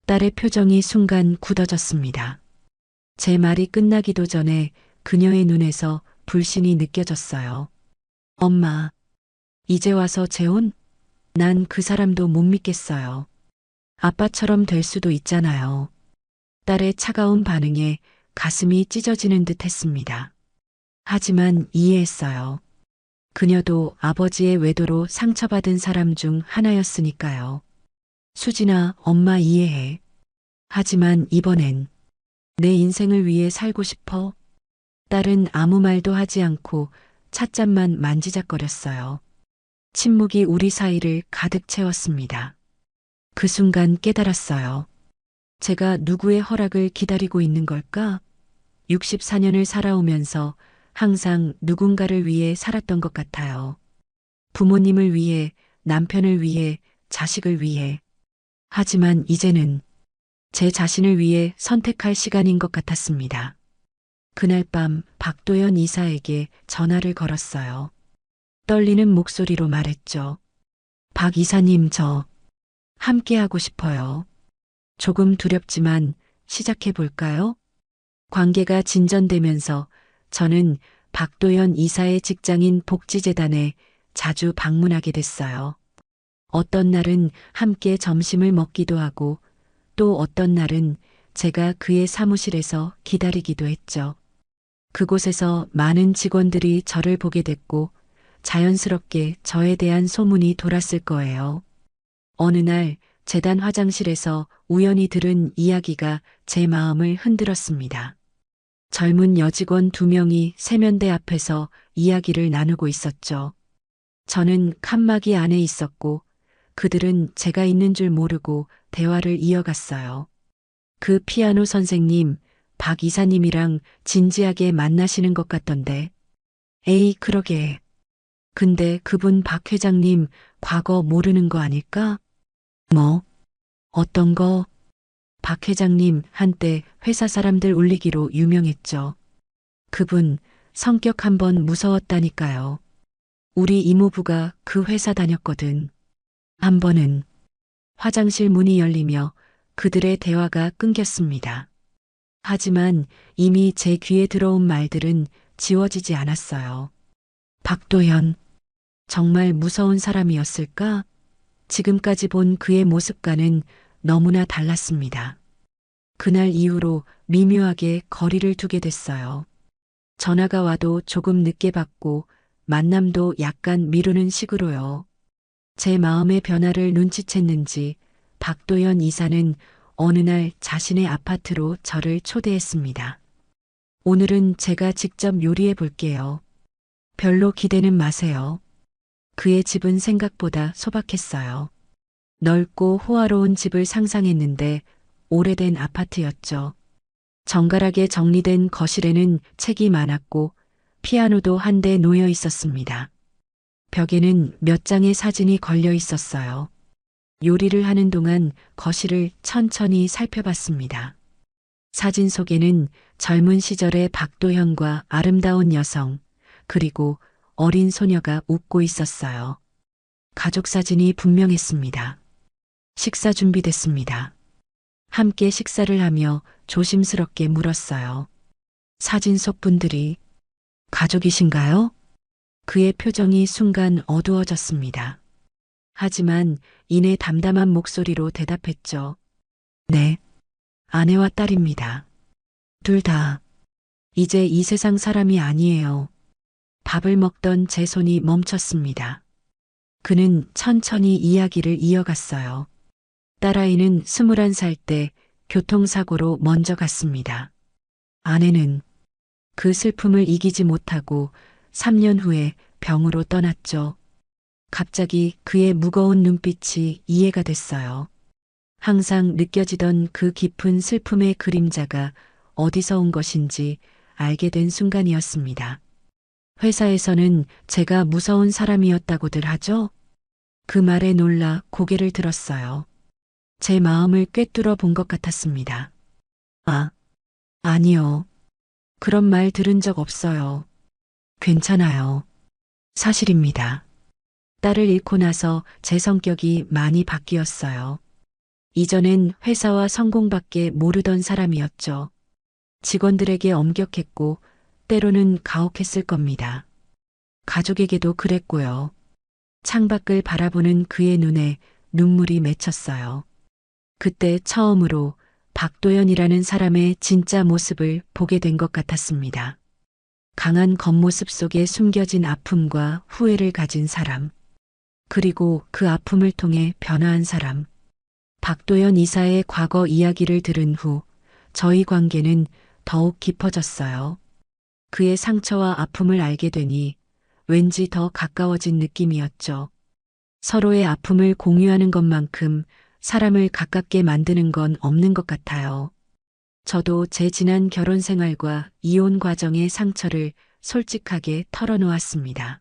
A: 딸의 표정이 순간 굳어졌습니다. 제 말이 끝나기도 전에 그녀의 눈에서 불신이 느껴졌어요. 엄마, 이제 와서 재혼? 난 그 사람도 못 믿겠어요. 아빠처럼 될 수도 있잖아요. 딸의 차가운 반응에 가슴이 찢어지는 듯 했습니다. 하지만 이해했어요. 그녀도 아버지의 외도로 상처받은 사람 중 하나였으니까요. 수진아, 엄마 이해해. 하지만 이번엔 내 인생을 위해 살고 싶어. 딸은 아무 말도 하지 않고 찻잔만 만지작거렸어요. 침묵이 우리 사이를 가득 채웠습니다. 그 순간 깨달았어요. 제가 누구의 허락을 기다리고 있는 걸까? 64년을 살아오면서 항상 누군가를 위해 살았던 것 같아요. 부모님을 위해, 남편을 위해, 자식을 위해. 하지만 이제는 제 자신을 위해 선택할 시간인 것 같았습니다. 그날 밤 박도연 이사에게 전화를 걸었어요. 떨리는 목소리로 말했죠. 박 이사님, 저 함께하고 싶어요. 조금 두렵지만 시작해 볼까요? 관계가 진전되면서 저는 박도연 이사의 직장인 복지재단에 자주 방문하게 됐어요. 어떤 날은 함께 점심을 먹기도 하고 또 어떤 날은 제가 그의 사무실에서 기다리기도 했죠. 그곳에서 많은 직원들이 저를 보게 됐고 자연스럽게 저에 대한 소문이 돌았을 거예요. 어느 날 재단 화장실에서 우연히 들은 이야기가 제 마음을 흔들었습니다. 젊은 여직원 2명이 세면대 앞에서 이야기를 나누고 있었죠. 저는 칸막이 안에 있었고 그들은 제가 있는 줄 모르고 대화를 이어갔어요. 그 피아노 선생님, 박 이사님이랑 진지하게 만나시는 것 같던데. 에이, 그러게. 근데 그분 박 회장님 과거 모르는 거 아닐까? 뭐? 어떤 거? 박 회장님 한때 회사 사람들 울리기로 유명했죠. 그분 성격 한번 무서웠다니까요. 우리 이모부가 그 회사 다녔거든. 한 번은 화장실 문이 열리며 그들의 대화가 끊겼습니다. 하지만 이미 제 귀에 들어온 말들은 지워지지 않았어요. 박도현, 정말 무서운 사람이었을까? 지금까지 본 그의 모습과는 너무나 달랐습니다. 그날 이후로 미묘하게 거리를 두게 됐어요. 전화가 와도 조금 늦게 받고 만남도 약간 미루는 식으로요. 제 마음의 변화를 눈치챘는지 박도현 이사는 어느 날 자신의 아파트로 저를 초대했습니다. 오늘은 제가 직접 요리해 볼게요. 별로 기대는 마세요. 그의 집은 생각보다 소박했어요. 넓고 호화로운 집을 상상했는데 오래된 아파트였죠. 정갈하게 정리된 거실에는 책이 많았고 피아노도 한 대 놓여 있었습니다. 벽에는 몇 장의 사진이 걸려 있었어요. 요리를 하는 동안 거실을 천천히 살펴봤습니다. 사진 속에는 젊은 시절의 박도현과 아름다운 여성, 그리고 어린 소녀가 웃고 있었어요. 가족 사진이 분명했습니다. 식사 준비됐습니다. 함께 식사를 하며 조심스럽게 물었어요. 사진 속 분들이 가족이신가요? 그의 표정이 순간 어두워졌습니다. 하지만 이내 담담한 목소리로 대답했죠. 네, 아내와 딸입니다. 둘 다 이제 이 세상 사람이 아니에요. 밥을 먹던 제 손이 멈췄습니다. 그는 천천히 이야기를 이어갔어요. 딸아이는 21살 때 교통사고로 먼저 갔습니다. 아내는 그 슬픔을 이기지 못하고 3년 후에 병으로 떠났죠. 갑자기 그의 무거운 눈빛이 이해가 됐어요. 항상 느껴지던 그 깊은 슬픔의 그림자가 어디서 온 것인지 알게 된 순간이었습니다. 회사에서는 제가 무서운 사람이었다고들 하죠? 그 말에 놀라 고개를 들었어요. 제 마음을 꿰뚫어 본 것 같았습니다. 아, 아니요. 그런 말 들은 적 없어요. 괜찮아요. 사실입니다. 딸을 잃고 나서 제 성격이 많이 바뀌었어요. 이전엔 회사와 성공밖에 모르던 사람이었죠. 직원들에게 엄격했고 때로는 가혹했을 겁니다. 가족에게도 그랬고요. 창밖을 바라보는 그의 눈에 눈물이 맺혔어요. 그때 처음으로 박도연이라는 사람의 진짜 모습을 보게 된 것 같았습니다. 강한 겉모습 속에 숨겨진 아픔과 후회를 가진 사람. 그리고 그 아픔을 통해 변화한 사람. 박도연 이사의 과거 이야기를 들은 후 저희 관계는 더욱 깊어졌어요. 그의 상처와 아픔을 알게 되니 왠지 더 가까워진 느낌이었죠. 서로의 아픔을 공유하는 것만큼 사람을 가깝게 만드는 건 없는 것 같아요. 저도 제 지난 결혼 생활과 이혼 과정의 상처를 솔직하게 털어놓았습니다.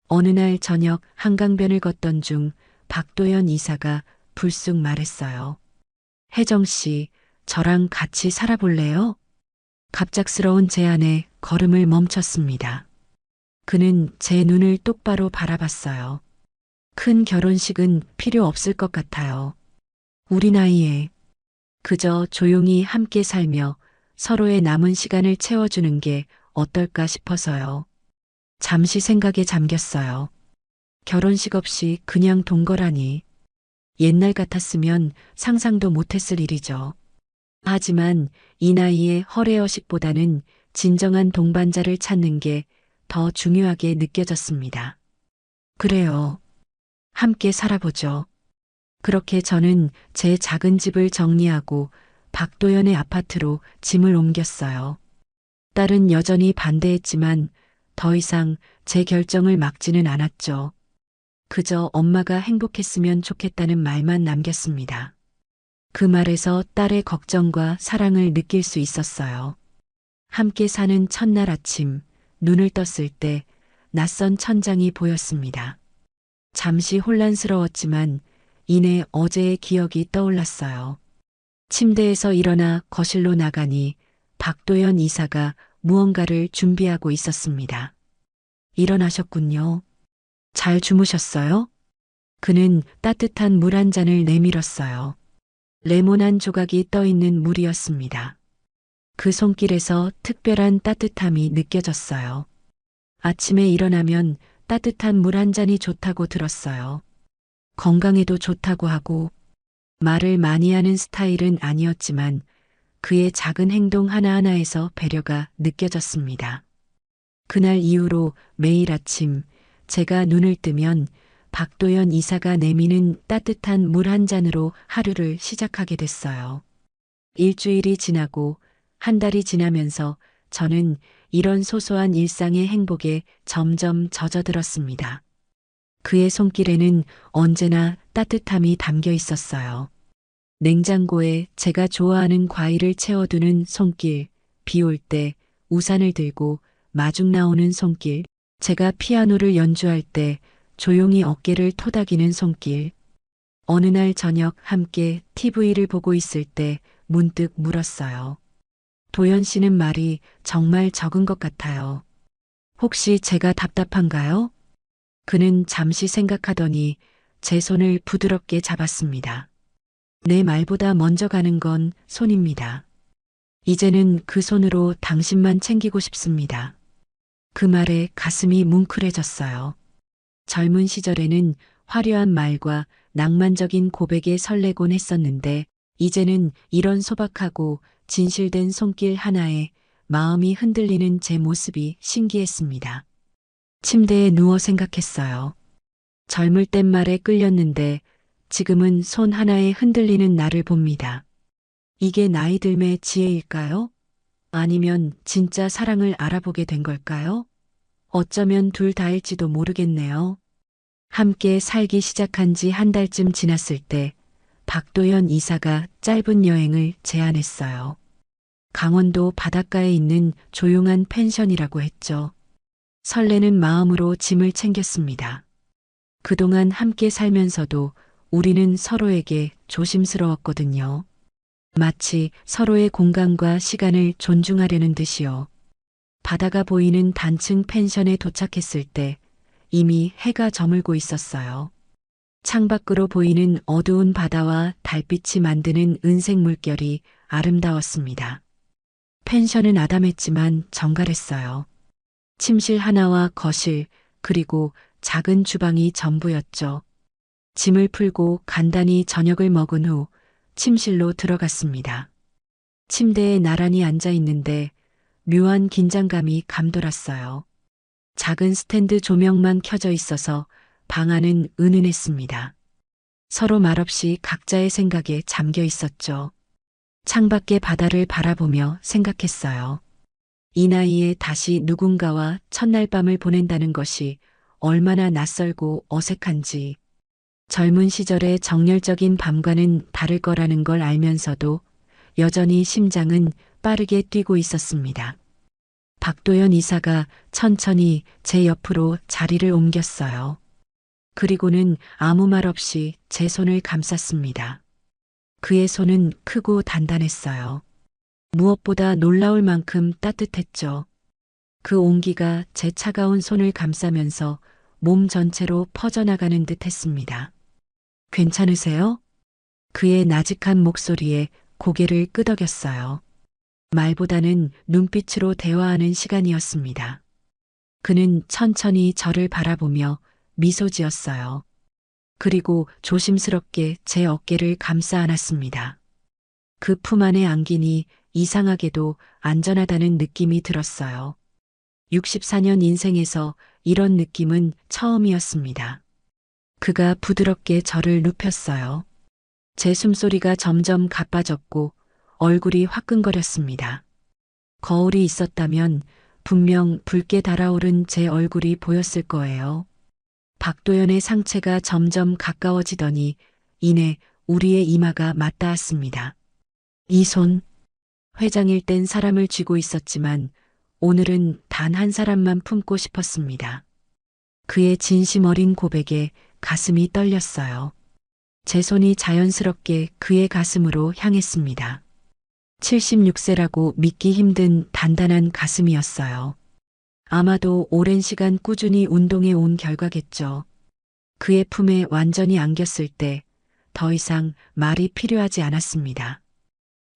A: 어느 날 저녁 한강변을 걷던 중 박도연 이사가 불쑥 말했어요. 혜정 씨, 저랑 같이 살아볼래요? 갑작스러운 제안에 걸음을 멈췄습니다. 그는 제 눈을 똑바로 바라봤어요. 큰 결혼식은 필요 없을 것 같아요. 우리 나이에 그저 조용히 함께 살며 서로의 남은 시간을 채워주는 게 어떨까 싶어서요. 잠시 생각에 잠겼어요. 결혼식 없이 그냥 동거라니. 옛날 같았으면 상상도 못했을 일이죠. 하지만 이 나이에 허례허식보다는 진정한 동반자를 찾는 게 더 중요하게 느껴졌습니다. 그래요. 함께 살아보죠. 그렇게 저는 제 작은 집을 정리하고 박도연의 아파트로 짐을 옮겼어요. 딸은 여전히 반대했지만 더 이상 제 결정을 막지는 않았죠. 그저 엄마가 행복했으면 좋겠다는 말만 남겼습니다. 그 말에서 딸의 걱정과 사랑을 느낄 수 있었어요. 함께 사는 첫날 아침, 눈을 떴을 때 낯선 천장이 보였습니다. 잠시 혼란스러웠지만 이내 어제의 기억이 떠올랐어요. 침대에서 일어나 거실로 나가니 박도연 이사가 무언가를 준비하고 있었습니다. 일어나셨군요. 잘 주무셨어요? 그는 따뜻한 물 한 잔을 내밀었어요. 레몬 한 조각이 떠있는 물이었습니다. 그 손길에서 특별한 따뜻함이 느껴졌어요. 아침에 일어나면 따뜻한 물 한 잔이 좋다고 들었어요. 건강에도 좋다고 하고 말을 많이 하는 스타일은 아니었지만 그의 작은 행동 하나하나에서 배려가 느껴졌습니다. 그날 이후로 매일 아침 제가 눈을 뜨면 박도연 이사가 내미는 따뜻한 물 한 잔으로 하루를 시작하게 됐어요. 일주일이 지나고 한 달이 지나면서 저는 이런 소소한 일상의 행복에 점점 젖어들었습니다. 그의 손길에는 언제나 따뜻함이 담겨 있었어요. 냉장고에 제가 좋아하는 과일을 채워두는 손길, 비 올 때 우산을 들고 마중 나오는 손길, 제가 피아노를 연주할 때 조용히 어깨를 토닥이는 손길. 어느 날 저녁 함께 TV를 보고 있을 때 문득 물었어요. 도연 씨는 말이 정말 적은 것 같아요. 혹시 제가 답답한가요? 그는 잠시 생각하더니 제 손을 부드럽게 잡았습니다. 내 말보다 먼저 가는 건 손입니다. 이제는 그 손으로 당신만 챙기고 싶습니다. 그 말에 가슴이 뭉클해졌어요. 젊은 시절에는 화려한 말과 낭만적인 고백에 설레곤 했었는데 이제는 이런 소박하고 진실된 손길 하나에 마음이 흔들리는 제 모습이 신기했습니다. 침대에 누워 생각했어요. 젊을 땐 말에 끌렸는데 지금은 손 하나에 흔들리는 나를 봅니다. 이게 나이 들매 지혜일까요? 아니면 진짜 사랑을 알아보게 된 걸까요? 어쩌면 둘 다일지도 모르겠네요. 함께 살기 시작한 지 한 달쯤 지났을 때 박도연 이사가 짧은 여행을 제안했어요. 강원도 바닷가에 있는 조용한 펜션이라고 했죠. 설레는 마음으로 짐을 챙겼습니다. 그동안 함께 살면서도 우리는 서로에게 조심스러웠거든요. 마치 서로의 공간과 시간을 존중하려는 듯이요. 바다가 보이는 단층 펜션에 도착했을 때 이미 해가 저물고 있었어요. 창밖으로 보이는 어두운 바다와 달빛이 만드는 은색 물결이 아름다웠습니다. 펜션은 아담했지만 정갈했어요. 침실 하나와 거실, 그리고 작은 주방이 전부였죠. 짐을 풀고 간단히 저녁을 먹은 후 침실로 들어갔습니다. 침대에 나란히 앉아 있는데 묘한 긴장감이 감돌았어요. 작은 스탠드 조명만 켜져 있어서 방 안은 은은했습니다. 서로 말없이 각자의 생각에 잠겨 있었죠. 창밖의 바다를 바라보며 생각했어요. 이 나이에 다시 누군가와 첫날 밤을 보낸다는 것이 얼마나 낯설고 어색한지, 젊은 시절의 정열적인 밤과는 다를 거라는 걸 알면서도 여전히 심장은 빠르게 뛰고 있었습니다. 박도연 이사가 천천히 제 옆으로 자리를 옮겼어요. 그리고는 아무 말 없이 제 손을 감쌌습니다. 그의 손은 크고 단단했어요. 무엇보다 놀라울 만큼 따뜻했죠. 그 온기가 제 차가운 손을 감싸면서 몸 전체로 퍼져나가는 듯 했습니다. 괜찮으세요? 그의 나직한 목소리에 고개를 끄덕였어요. 말보다는 눈빛으로 대화하는 시간이었습니다. 그는 천천히 저를 바라보며 미소 지었어요. 그리고 조심스럽게 제 어깨를 감싸 안았습니다. 그 품 안에 안기니 이상하게도 안전하다는 느낌이 들었어요. 64년 인생에서 이런 느낌은 처음이었습니다. 그가 부드럽게 저를 눕혔어요. 제 숨소리가 점점 가빠졌고 얼굴이 화끈거렸습니다. 거울이 있었다면 분명 붉게 달아오른 제 얼굴이 보였을 거예요. 박도연의 상체가 점점 가까워지더니 이내 우리의 이마가 맞닿았습니다. 이 손, 회장일 땐 사람을 쥐고 있었지만 오늘은 단 한 사람만 품고 싶었습니다. 그의 진심 어린 고백에 가슴이 떨렸어요. 제 손이 자연스럽게 그의 가슴으로 향했습니다. 76세라고 믿기 힘든 단단한 가슴이었어요. 아마도 오랜 시간 꾸준히 운동해 온 결과겠죠. 그의 품에 완전히 안겼을 때 더 이상 말이 필요하지 않았습니다.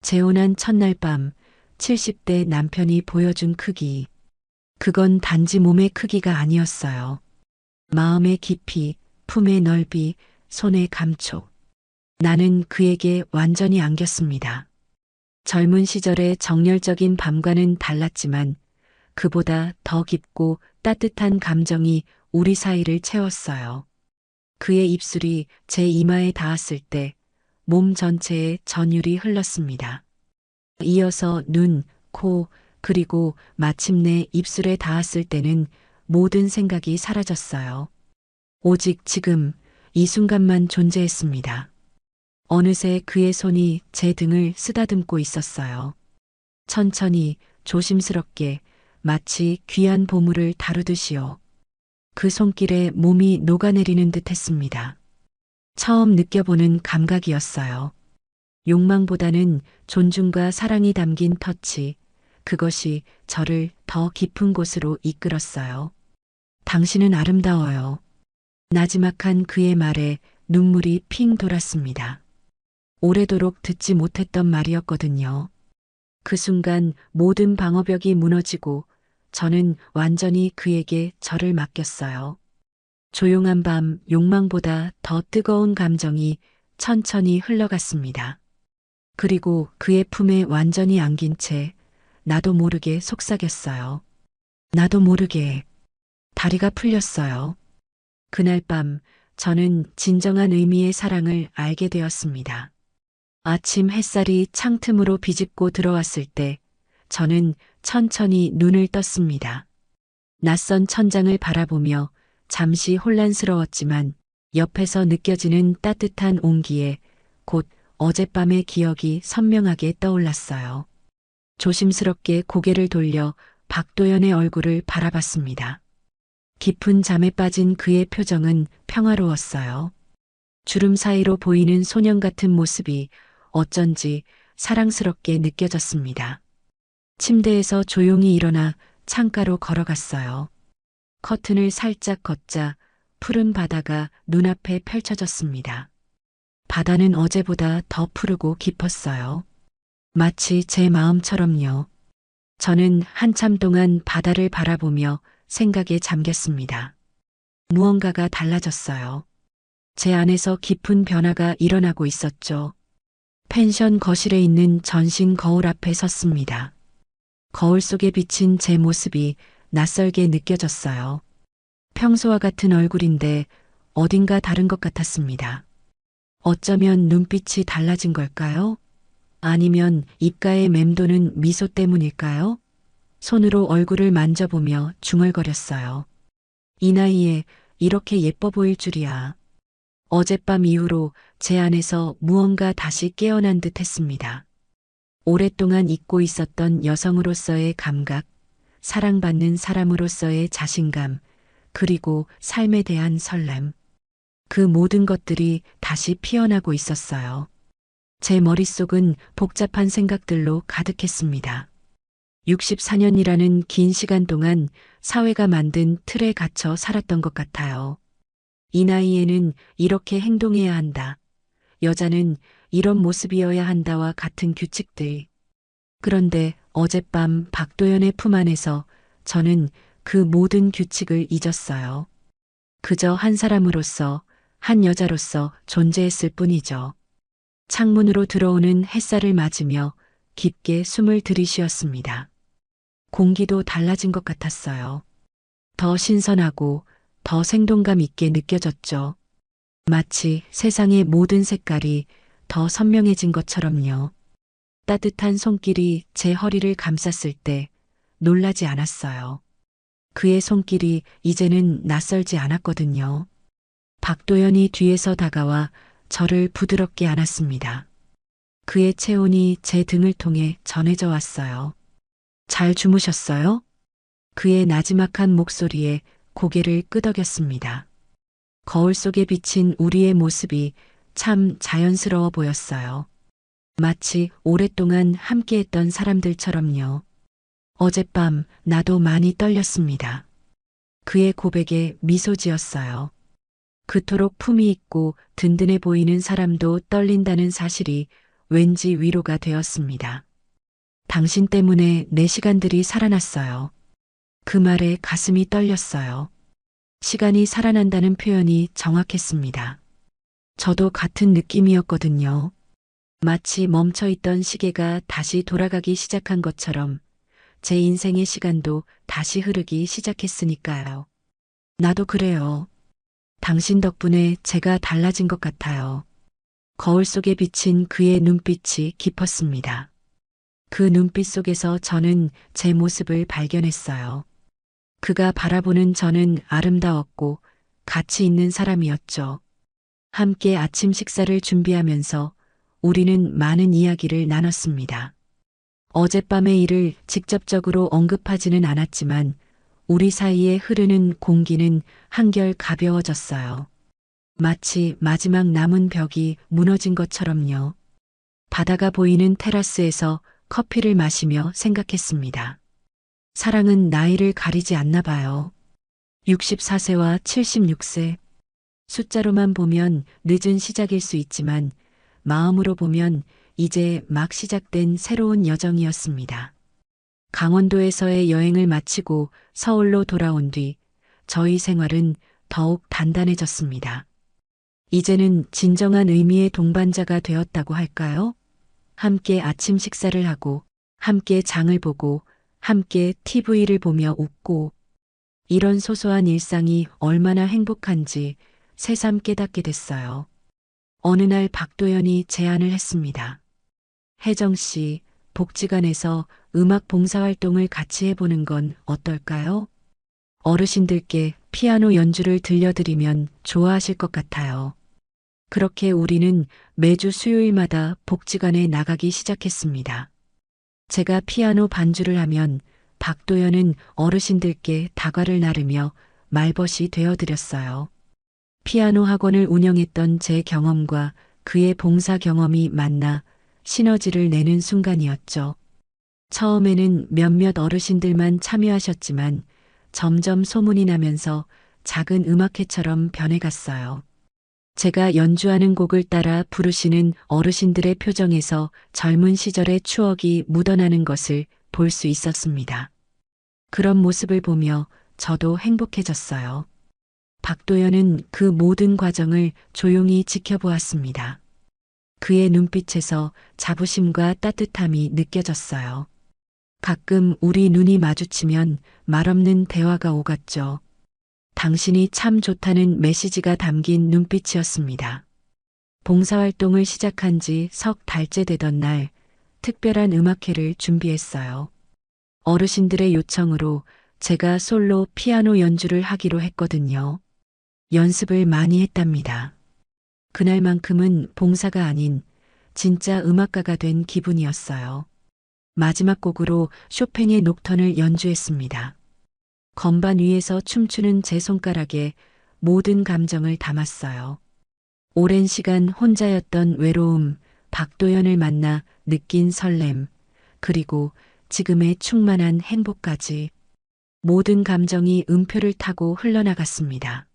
A: 재혼한 첫날 밤 70대 남편이 보여준 크기. 그건 단지 몸의 크기가 아니었어요. 마음의 깊이, 품의 넓이, 손의 감촉. 나는 그에게 완전히 안겼습니다. 젊은 시절의 정열적인 밤과는 달랐지만 그보다 더 깊고 따뜻한 감정이 우리 사이를 채웠어요. 그의 입술이 제 이마에 닿았을 때 몸 전체에 전율이 흘렀습니다. 이어서 눈, 코, 그리고 마침내 입술에 닿았을 때는 모든 생각이 사라졌어요. 오직 지금 이 순간만 존재했습니다. 어느새 그의 손이 제 등을 쓰다듬고 있었어요. 천천히, 조심스럽게, 마치 귀한 보물을 다루듯이요. 그 손길에 몸이 녹아내리는 듯 했습니다. 처음 느껴보는 감각이었어요. 욕망보다는 존중과 사랑이 담긴 터치, 그것이 저를 더 깊은 곳으로 이끌었어요. 당신은 아름다워요. 나지막한 그의 말에 눈물이 핑 돌았습니다. 오래도록 듣지 못했던 말이었거든요. 그 순간 모든 방어벽이 무너지고 저는 완전히 그에게 저를 맡겼어요. 조용한 밤 욕망보다 더 뜨거운 감정이 천천히 흘러갔습니다. 그리고 그의 품에 완전히 안긴 채 나도 모르게 속삭였어요. 나도 모르게 다리가 풀렸어요. 그날 밤 저는 진정한 의미의 사랑을 알게 되었습니다. 아침 햇살이 창틈으로 비집고 들어왔을 때 저는 천천히 눈을 떴습니다. 낯선 천장을 바라보며 잠시 혼란스러웠지만 옆에서 느껴지는 따뜻한 온기에 곧 어젯밤의 기억이 선명하게 떠올랐어요. 조심스럽게 고개를 돌려 박도연의 얼굴을 바라봤습니다. 깊은 잠에 빠진 그의 표정은 평화로웠어요. 주름 사이로 보이는 소년 같은 모습이 어쩐지 사랑스럽게 느껴졌습니다. 침대에서 조용히 일어나 창가로 걸어갔어요. 커튼을 살짝 걷자 푸른 바다가 눈앞에 펼쳐졌습니다. 바다는 어제보다 더 푸르고 깊었어요. 마치 제 마음처럼요. 저는 한참 동안 바다를 바라보며 생각에 잠겼습니다. 무언가가 달라졌어요. 제 안에서 깊은 변화가 일어나고 있었죠. 펜션 거실에 있는 전신 거울 앞에 섰습니다. 거울 속에 비친 제 모습이 낯설게 느껴졌어요. 평소와 같은 얼굴인데 어딘가 다른 것 같았습니다. 어쩌면 눈빛이 달라진 걸까요? 아니면 입가에 맴도는 미소 때문일까요? 손으로 얼굴을 만져보며 중얼거렸어요. 이 나이에 이렇게 예뻐 보일 줄이야. 어젯밤 이후로 제 안에서 무언가 다시 깨어난 듯 했습니다. 오랫동안 잊고 있었던 여성으로서의 감각, 사랑받는 사람으로서의 자신감, 그리고 삶에 대한 설렘. 그 모든 것들이 다시 피어나고 있었어요. 제 머릿속은 복잡한 생각들로 가득했습니다. 64년이라는 긴 시간 동안 사회가 만든 틀에 갇혀 살았던 것 같아요. 이 나이에는 이렇게 행동해야 한다. 여자는 이런 모습이어야 한다와 같은 규칙들. 그런데 어젯밤 박도연의 품 안에서 저는 그 모든 규칙을 잊었어요. 그저 한 사람으로서, 한 여자로서 존재했을 뿐이죠. 창문으로 들어오는 햇살을 맞으며 깊게 숨을 들이쉬었습니다. 공기도 달라진 것 같았어요. 더 신선하고 더 생동감 있게 느껴졌죠. 마치 세상의 모든 색깔이 더 선명해진 것처럼요. 따뜻한 손길이 제 허리를 감쌌을 때 놀라지 않았어요. 그의 손길이 이제는 낯설지 않았거든요. 박도연이 뒤에서 다가와 저를 부드럽게 안았습니다. 그의 체온이 제 등을 통해 전해져 왔어요. 잘 주무셨어요? 그의 나지막한 목소리에 고개를 끄덕였습니다. 거울 속에 비친 우리의 모습이 참 자연스러워 보였어요. 마치 오랫동안 함께했던 사람들처럼요. 어젯밤 나도 많이 떨렸습니다. 그의 고백에 미소 지었어요. 그토록 품이 있고 든든해 보이는 사람도 떨린다는 사실이 왠지 위로가 되었습니다. 당신 때문에 내 시간들이 살아났어요. 그 말에 가슴이 떨렸어요. 시간이 살아난다는 표현이 정확했습니다. 저도 같은 느낌이었거든요. 마치 멈춰있던 시계가 다시 돌아가기 시작한 것처럼 제 인생의 시간도 다시 흐르기 시작했으니까요. 나도 그래요. 당신 덕분에 제가 달라진 것 같아요. 거울 속에 비친 그의 눈빛이 깊었습니다. 그 눈빛 속에서 저는 제 모습을 발견했어요. 그가 바라보는 저는 아름다웠고 가치 있는 사람이었죠. 함께 아침 식사를 준비하면서 우리는 많은 이야기를 나눴습니다. 어젯밤의 일을 직접적으로 언급하지는 않았지만 우리 사이에 흐르는 공기는 한결 가벼워졌어요. 마치 마지막 남은 벽이 무너진 것처럼요. 바다가 보이는 테라스에서 커피를 마시며 생각했습니다. 사랑은 나이를 가리지 않나 봐요. 64세와 76세. 숫자로만 보면 늦은 시작일 수 있지만 마음으로 보면 이제 막 시작된 새로운 여정이었습니다. 강원도에서의 여행을 마치고 서울로 돌아온 뒤 저희 생활은 더욱 단단해졌습니다. 이제는 진정한 의미의 동반자가 되었다고 할까요? 함께 아침 식사를 하고, 함께 장을 보고, 함께 TV를 보며 웃고, 이런 소소한 일상이 얼마나 행복한지 새삼 깨닫게 됐어요. 어느 날 박도연이 제안을 했습니다. 혜정 씨, 복지관에서 음악 봉사활동을 같이 해보는 건 어떨까요? 어르신들께 피아노 연주를 들려드리면 좋아하실 것 같아요. 그렇게 우리는 매주 수요일마다 복지관에 나가기 시작했습니다. 제가 피아노 반주를 하면 박도연은 어르신들께 다과를 나르며 말벗이 되어드렸어요. 피아노 학원을 운영했던 제 경험과 그의 봉사 경험이 만나 시너지를 내는 순간이었죠. 처음에는 몇몇 어르신들만 참여하셨지만 점점 소문이 나면서 작은 음악회처럼 변해갔어요. 제가 연주하는 곡을 따라 부르시는 어르신들의 표정에서 젊은 시절의 추억이 묻어나는 것을 볼 수 있었습니다. 그런 모습을 보며 저도 행복해졌어요. 박도연은 그 모든 과정을 조용히 지켜보았습니다. 그의 눈빛에서 자부심과 따뜻함이 느껴졌어요. 가끔 우리 눈이 마주치면 말없는 대화가 오갔죠. 당신이 참 좋다는 메시지가 담긴 눈빛이었습니다. 봉사활동을 시작한 지 석 달째 되던 날, 특별한 음악회를 준비했어요. 어르신들의 요청으로 제가 솔로 피아노 연주를 하기로 했거든요. 연습을 많이 했답니다. 그날만큼은 봉사가 아닌 진짜 음악가가 된 기분이었어요. 마지막 곡으로 쇼팽의 녹턴을 연주했습니다. 건반 위에서 춤추는 제 손가락에 모든 감정을 담았어요. 오랜 시간 혼자였던 외로움, 박도연을 만나 느낀 설렘, 그리고 지금의 충만한 행복까지 모든 감정이 음표를 타고 흘러나갔습니다.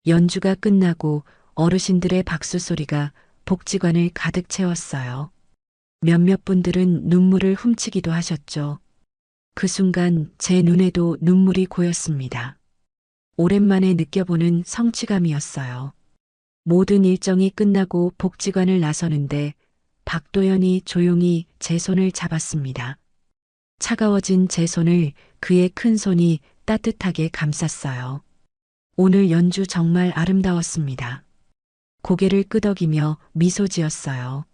A: 연주가 끝나고 어르신들의 박수 소리가 복지관을 가득 채웠어요. 몇몇 분들은 눈물을 훔치기도 하셨죠. 그 순간 제 눈에도 눈물이 고였습니다. 오랜만에 느껴보는 성취감이었어요. 모든 일정이 끝나고 복지관을 나서는데 박도연이 조용히 제 손을 잡았습니다. 차가워진 제 손을 그의 큰 손이 따뜻하게 감쌌어요. 오늘 연주 정말 아름다웠습니다. 고개를 끄덕이며 미소 지었어요.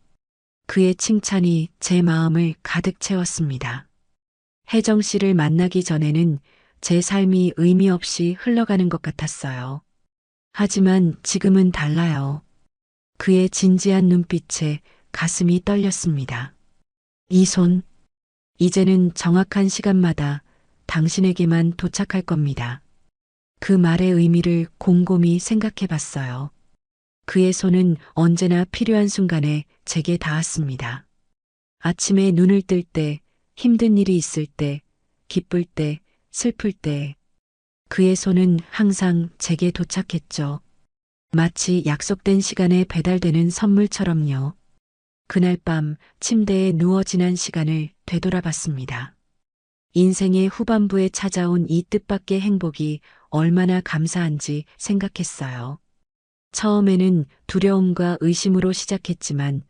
A: 그의 칭찬이 제 마음을 가득 채웠습니다. 혜정 씨를 만나기 전에는 제 삶이 의미 없이 흘러가는 것 같았어요. 하지만 지금은 달라요. 그의 진지한 눈빛에 가슴이 떨렸습니다. 이 손, 이제는 정확한 시간마다 당신에게만 도착할 겁니다. 그 말의 의미를 곰곰이 생각해 봤어요. 그의 손은 언제나 필요한 순간에 제게 닿았습니다. 아침에 눈을 뜰 때, 힘든 일이 있을 때, 기쁠 때, 슬플 때, 그의 손은 항상 제게 도착했죠. 마치 약속된 시간에 배달되는 선물처럼요. 그날 밤 침대에 누워 지난 시간을 되돌아봤습니다. 인생의 후반부에 찾아온 이 뜻밖의 행복이 얼마나 감사한지 생각했어요. 처음에는 두려움과 의심으로 시작했지만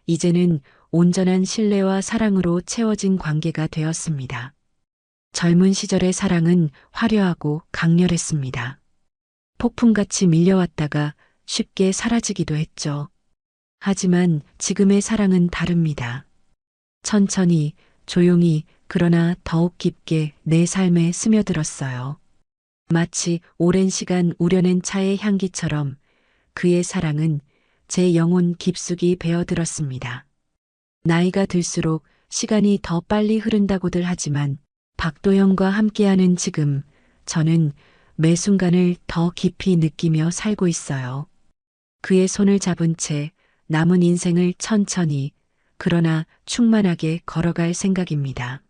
A: 이제는 온전한 신뢰와 사랑으로 채워진 관계가 되었습니다. 젊은 시절의 사랑은 화려하고 강렬했습니다. 폭풍같이 밀려왔다가 쉽게 사라지기도 했죠. 하지만 지금의 사랑은 다릅니다. 천천히, 조용히, 그러나 더욱 깊게 내 삶에 스며들었어요. 마치 오랜 시간 우려낸 차의 향기처럼 그의 사랑은 제 영혼 깊숙이 배어들었습니다. 나이가 들수록 시간이 더 빨리 흐른다고들 하지만 박도영과 함께하는 지금 저는 매 순간을 더 깊이 느끼며 살고 있어요. 그의 손을 잡은 채 남은 인생을 천천히 그러나 충만하게 걸어갈 생각입니다.